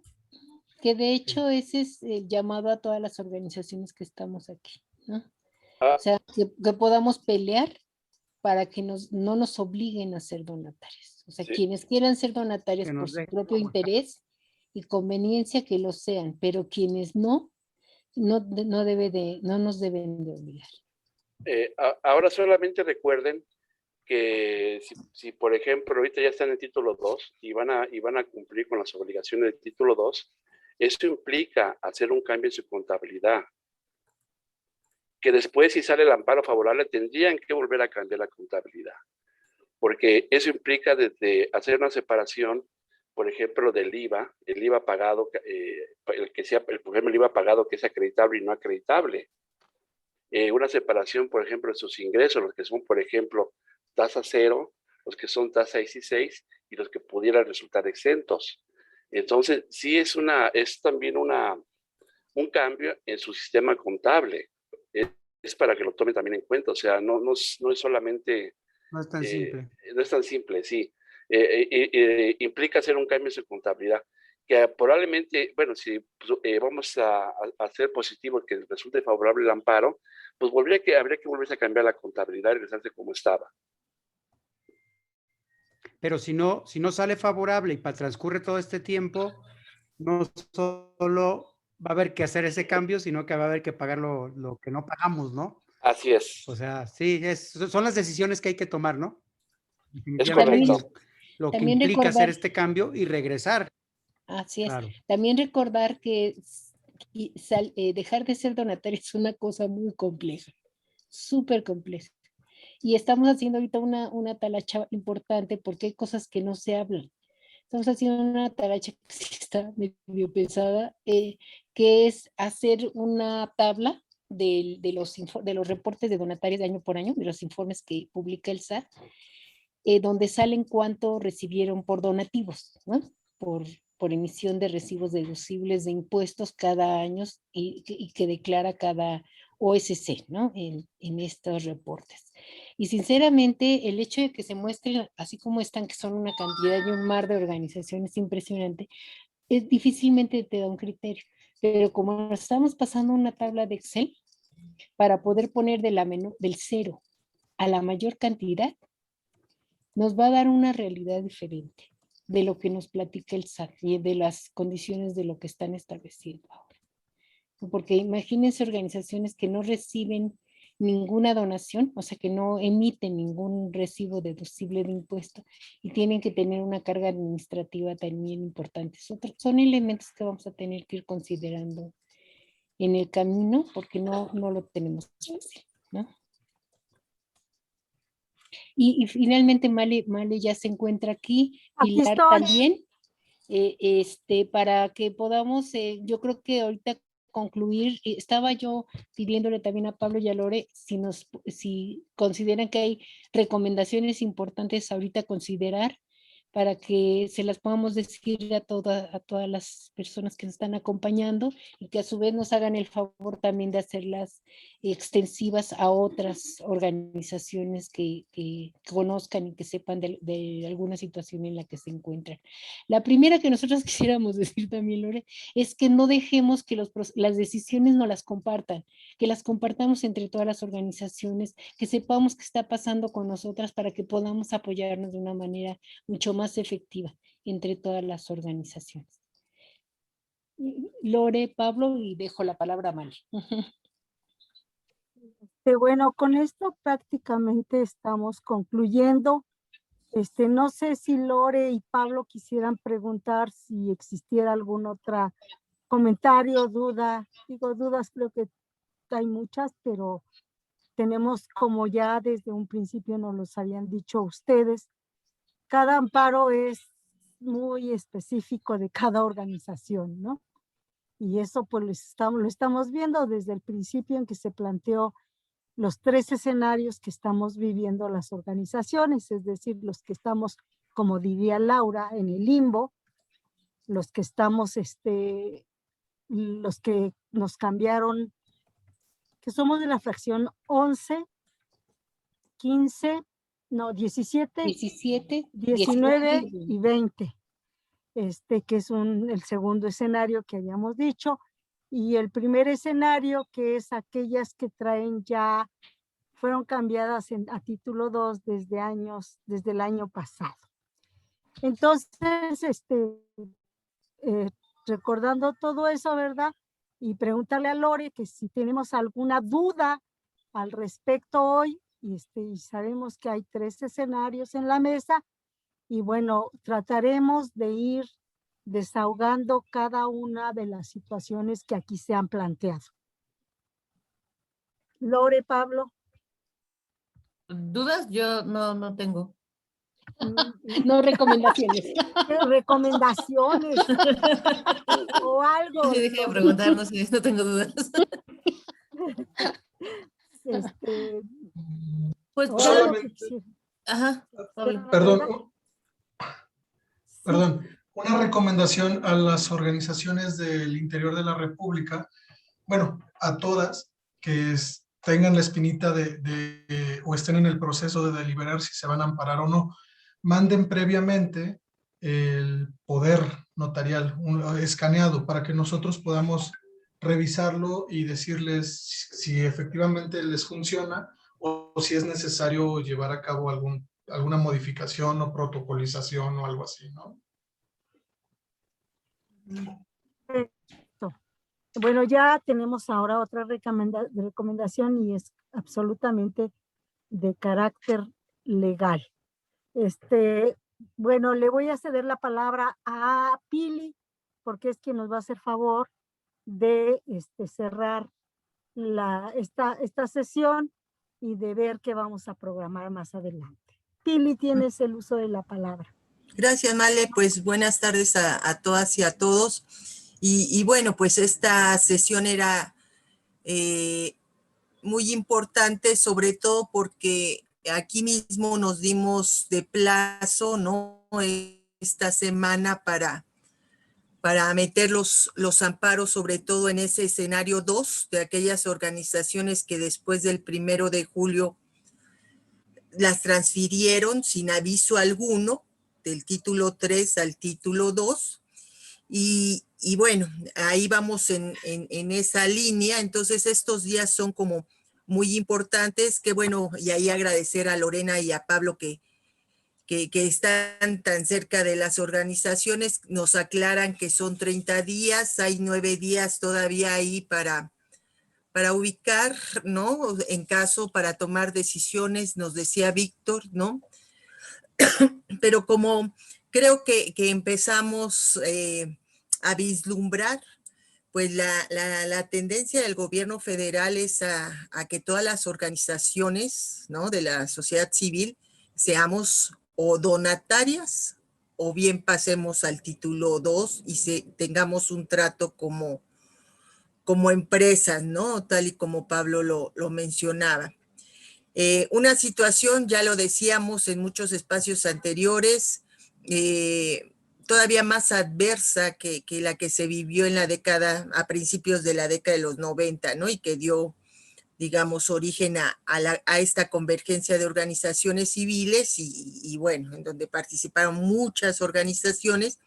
Que de hecho ese es el llamado a todas las organizaciones que estamos aquí, ¿no? O sea, que podamos pelear para que no nos obliguen a ser donatarios. O sea, Sí. quienes quieran ser donatarios Que por nos su dejen propio aportar. interés y conveniencia que lo sean, pero quienes no nos deben de obligar. Ahora solamente recuerden que si, por ejemplo, ahorita ya están en el título 2 y van a cumplir con las obligaciones del título 2, esto implica hacer un cambio en su contabilidad. Que después, si sale el amparo favorable, tendrían que volver a cambiar la contabilidad. Porque eso implica desde hacer una separación, por ejemplo, del IVA, el IVA pagado, por ejemplo, el IVA pagado que es acreditable y no acreditable. Una separación, por ejemplo, de sus ingresos, los que son, por ejemplo, tasa 0, los que son tasa 6 y los que pudieran resultar exentos. Entonces, sí es también un cambio en su sistema contable. Es para que lo tomen también en cuenta, o sea, no es solamente... No es tan simple. No es tan simple, sí. Implica hacer un cambio en su contabilidad, que probablemente, bueno, si vamos a hacer positivo que resulte favorable el amparo, pues habría que volverse a cambiar la contabilidad y regresarse como estaba. Pero si no sale favorable y transcurre todo este tiempo, no solo va a haber que hacer ese cambio, sino que va a haber que pagar lo que no pagamos, ¿no? Así es. O sea, sí, son las decisiones que hay que tomar, ¿no? Es correcto. Lo que También implica hacer recordar, este cambio y regresar. así es, Claro. también recordar que dejar de ser donatario es una cosa muy compleja, súper compleja. Y estamos haciendo ahorita una talacha importante porque hay cosas que no se hablan. Estamos haciendo una talacha que sí está medio pesada, que es hacer una tabla de los reportes de donatarios de año por año, de los informes que publica el SAT, donde salen cuánto recibieron por donativos, ¿no? Por emisión de recibos deducibles de impuestos cada año y que declara cada OSC, ¿no? En estos reportes. Y sinceramente, el hecho de que se muestren así como están, que son una cantidad y un mar de organizaciones impresionante, difícilmente te da un criterio. Pero como nos estamos pasando una tabla de Excel, para poder poner del 0 a la mayor cantidad, nos va a dar una realidad diferente de lo que nos platica el SAT y de las condiciones de lo que están estableciendo ahora. Porque imagínense organizaciones que no reciben ninguna donación, o sea, que no emiten ningún recibo deducible de impuesto y tienen que tener una carga administrativa también importante. Son elementos que vamos a tener que ir considerando en el camino porque no lo tenemos fácil, ¿no? Y finalmente Male ya se encuentra aquí, Pilar también, para que podamos, yo creo que ahorita concluir, estaba yo pidiéndole también a Pablo y a Lore si consideran que hay recomendaciones importantes ahorita a considerar para que se las podamos decir a todas las personas que nos están acompañando y que a su vez nos hagan el favor también de hacerlas extensivas a otras organizaciones que conozcan y que sepan de alguna situación en la que se encuentran. La primera que nosotros quisiéramos decir también, Lore, es que no dejemos que las decisiones no las compartan, que las compartamos entre todas las organizaciones, que sepamos qué está pasando con nosotras para que podamos apoyarnos de una manera mucho más efectiva entre todas las organizaciones. Lore, Pablo, y dejo la palabra a Mali. Bueno, con esto prácticamente estamos concluyendo. No sé si Lore y Pablo quisieran preguntar si existiera algún otro comentario, duda. Digo, dudas creo que hay muchas, pero tenemos, como ya desde un principio nos los habían dicho ustedes, cada amparo es muy específico de cada organización, ¿no? Y eso pues lo estamos viendo desde el principio en que se planteó los 3 escenarios que estamos viviendo las organizaciones, es decir, los que estamos, como diría Laura, en el limbo, los que estamos, los que nos cambiaron, que somos de la fracción 11, 15, no, 17, 19 y 20, que es el segundo escenario que habíamos dicho, Y el primer escenario, que es aquellas que traen ya, fueron cambiadas a título 2 desde el año pasado. Entonces, recordando todo eso, ¿verdad? Y preguntarle a Lore que si tenemos alguna duda al respecto hoy, y sabemos que hay 3 escenarios en la mesa, y bueno, trataremos de ir desahogando cada una de las situaciones que aquí se han planteado. Lore, Pablo. ¿Dudas? Yo no tengo. No, recomendaciones. Recomendaciones o algo. Sí, deje de preguntar, no sé, no tengo dudas. Pues solamente, ajá, Pablo. Perdón, una recomendación a las organizaciones del interior de la República, bueno, a todas que tengan la espinita o estén en el proceso de deliberar si se van a amparar o no, manden previamente el poder notarial escaneado para que nosotros podamos revisarlo y decirles si efectivamente les funciona o si es necesario llevar a cabo alguna modificación o protocolización o algo así, ¿no? Perfecto. Bueno, ya tenemos ahora otra recomendación y es absolutamente de carácter legal. Bueno, le voy a ceder la palabra a Pili, porque es quien nos va a hacer favor de cerrar esta sesión y de ver qué vamos a programar más adelante. Pili, tienes el uso de la palabra. Gracias, Male. Pues buenas tardes a todas y a todos. Y bueno, pues esta sesión era muy importante, sobre todo porque aquí mismo nos dimos de plazo, ¿no? Esta semana para meter los amparos, sobre todo en ese escenario 2 de aquellas organizaciones que después del 1 de julio las transfirieron sin aviso alguno, del título 3 al título 2. Y bueno, ahí vamos en esa línea. Entonces estos días son como muy importantes, que bueno, y ahí agradecer a Lorena y a Pablo que están tan cerca de las organizaciones, nos aclaran que son 30 días, hay 9 días todavía ahí para ubicar, ¿no? En caso, para tomar decisiones, nos decía Víctor, ¿no? Pero como creo que empezamos a vislumbrar, pues la tendencia del gobierno federal es a que todas las organizaciones, ¿no? De la sociedad civil seamos o donatarias o bien pasemos al título 2 y tengamos un trato como empresas, ¿no? Tal y como Pablo lo mencionaba. Una situación, ya lo decíamos en muchos espacios anteriores, todavía más adversa que la que se vivió en a principios de la década de los 90, ¿no? Y que dio, digamos, origen a esta convergencia de organizaciones civiles y bueno, en donde participaron muchas organizaciones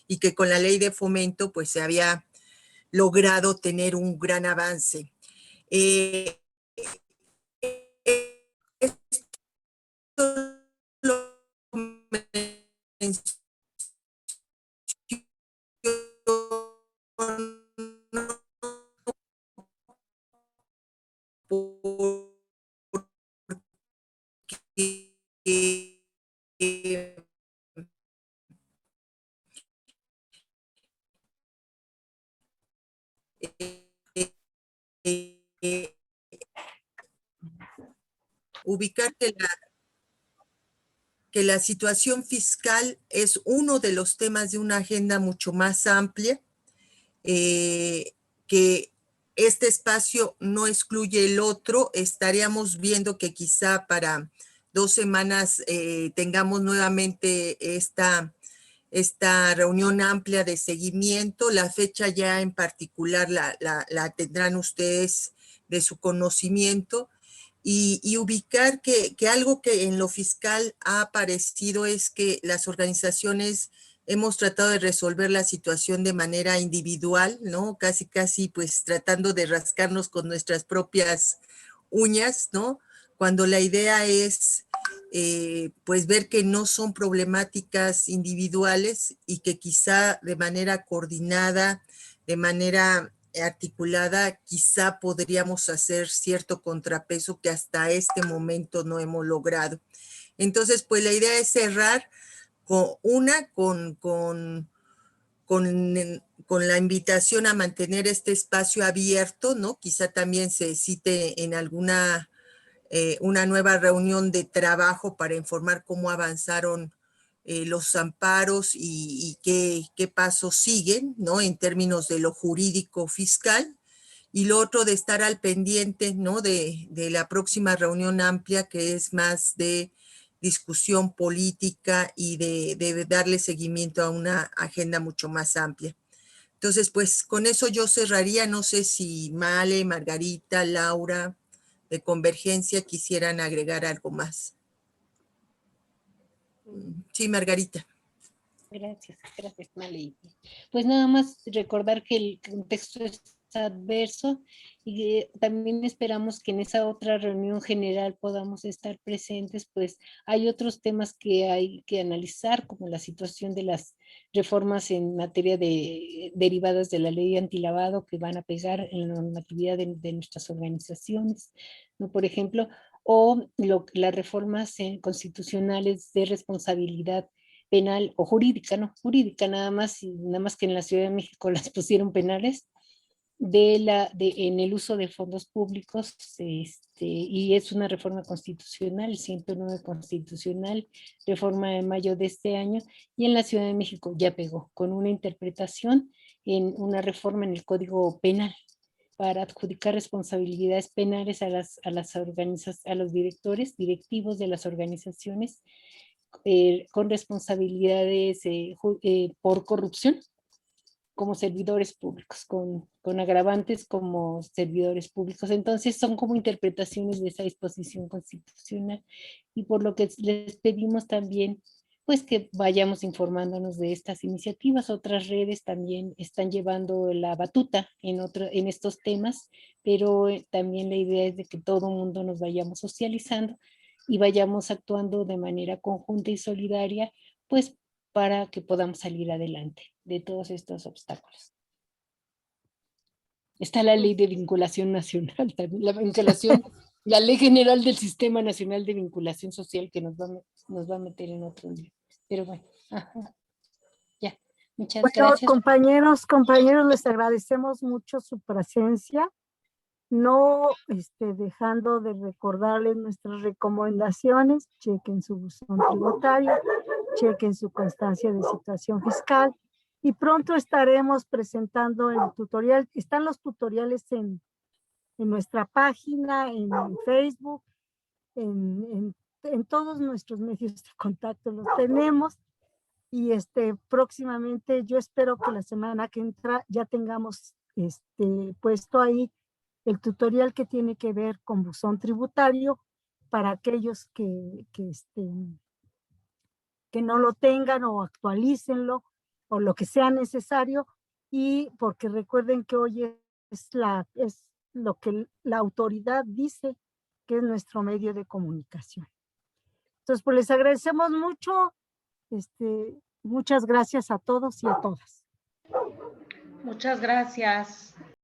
y que con la ley de fomento pues se había logrado tener un gran avance. Esto lo ubicar que la situación fiscal es uno de los temas de una agenda mucho más amplia, que este espacio no excluye el otro. Estaríamos viendo que quizá para 2 semanas tengamos nuevamente esta reunión amplia de seguimiento. La fecha ya en particular la tendrán ustedes de su conocimiento. Y ubicar que algo que en lo fiscal ha aparecido es que las organizaciones hemos tratado de resolver la situación de manera individual, ¿no? Casi, pues tratando de rascarnos con nuestras propias uñas, ¿no? Cuando la idea es, pues ver que no son problemáticas individuales y que quizá de manera coordinada, de manera articulada, quizá podríamos hacer cierto contrapeso que hasta este momento no hemos logrado. Entonces, pues la idea es cerrar con la invitación a mantener este espacio abierto, ¿no? Quizá también se cite en alguna una nueva reunión de trabajo para informar cómo avanzaron los amparos y qué pasos siguen, ¿no? En términos de lo jurídico fiscal. Y lo otro de estar al pendiente, ¿no? De la próxima reunión amplia, que es más de discusión política y de darle seguimiento a una agenda mucho más amplia. Entonces, pues con eso yo cerraría. No sé si Male, Margarita, Laura, de Convergencia quisieran agregar algo más. Sí, Margarita. Gracias, Male. Pues nada más recordar que el contexto es adverso y también esperamos que en esa otra reunión general podamos estar presentes, pues hay otros temas que hay que analizar, como la situación de las reformas en materia de derivadas de la ley antilavado que van a pegar en la normatividad de nuestras organizaciones, ¿no? Por ejemplo, o las reformas constitucionales de responsabilidad penal o jurídica, no, jurídica nada más que en la Ciudad de México las pusieron penales, en el uso de fondos públicos, y es una reforma constitucional, 109 constitucional, reforma de mayo de este año, y en la Ciudad de México ya pegó, con una interpretación en una reforma en el Código Penal, para adjudicar responsabilidades penales a los directivos de las organizaciones, con responsabilidades por corrupción, como servidores públicos, con agravantes como servidores públicos. Entonces son como interpretaciones de esa disposición constitucional, y por lo que les pedimos también pues que vayamos informándonos de estas iniciativas. Otras redes también están llevando la batuta en estos temas, pero también la idea es de que todo mundo nos vayamos socializando y vayamos actuando de manera conjunta y solidaria, pues para que podamos salir adelante de todos estos obstáculos. Está la ley de vinculación nacional, también la ley general del Sistema Nacional de Vinculación Social, que nos va a meter en otro lío. Pero bueno, ya, muchas gracias. Compañeros, les agradecemos mucho su presencia, no dejando de recordarles nuestras recomendaciones. Chequen su buzón tributario, chequen su constancia de situación fiscal, y pronto estaremos presentando el tutorial. Están los tutoriales en nuestra página, en Facebook, en todos nuestros medios de contacto los tenemos, y próximamente yo espero que la semana que entra ya tengamos puesto ahí el tutorial que tiene que ver con buzón tributario para aquellos que no lo tengan, o actualícenlo, o lo que sea necesario, y porque recuerden que hoy es lo que la autoridad dice que es nuestro medio de comunicación. Entonces, pues les agradecemos mucho. Muchas gracias a todos y a todas. Muchas gracias.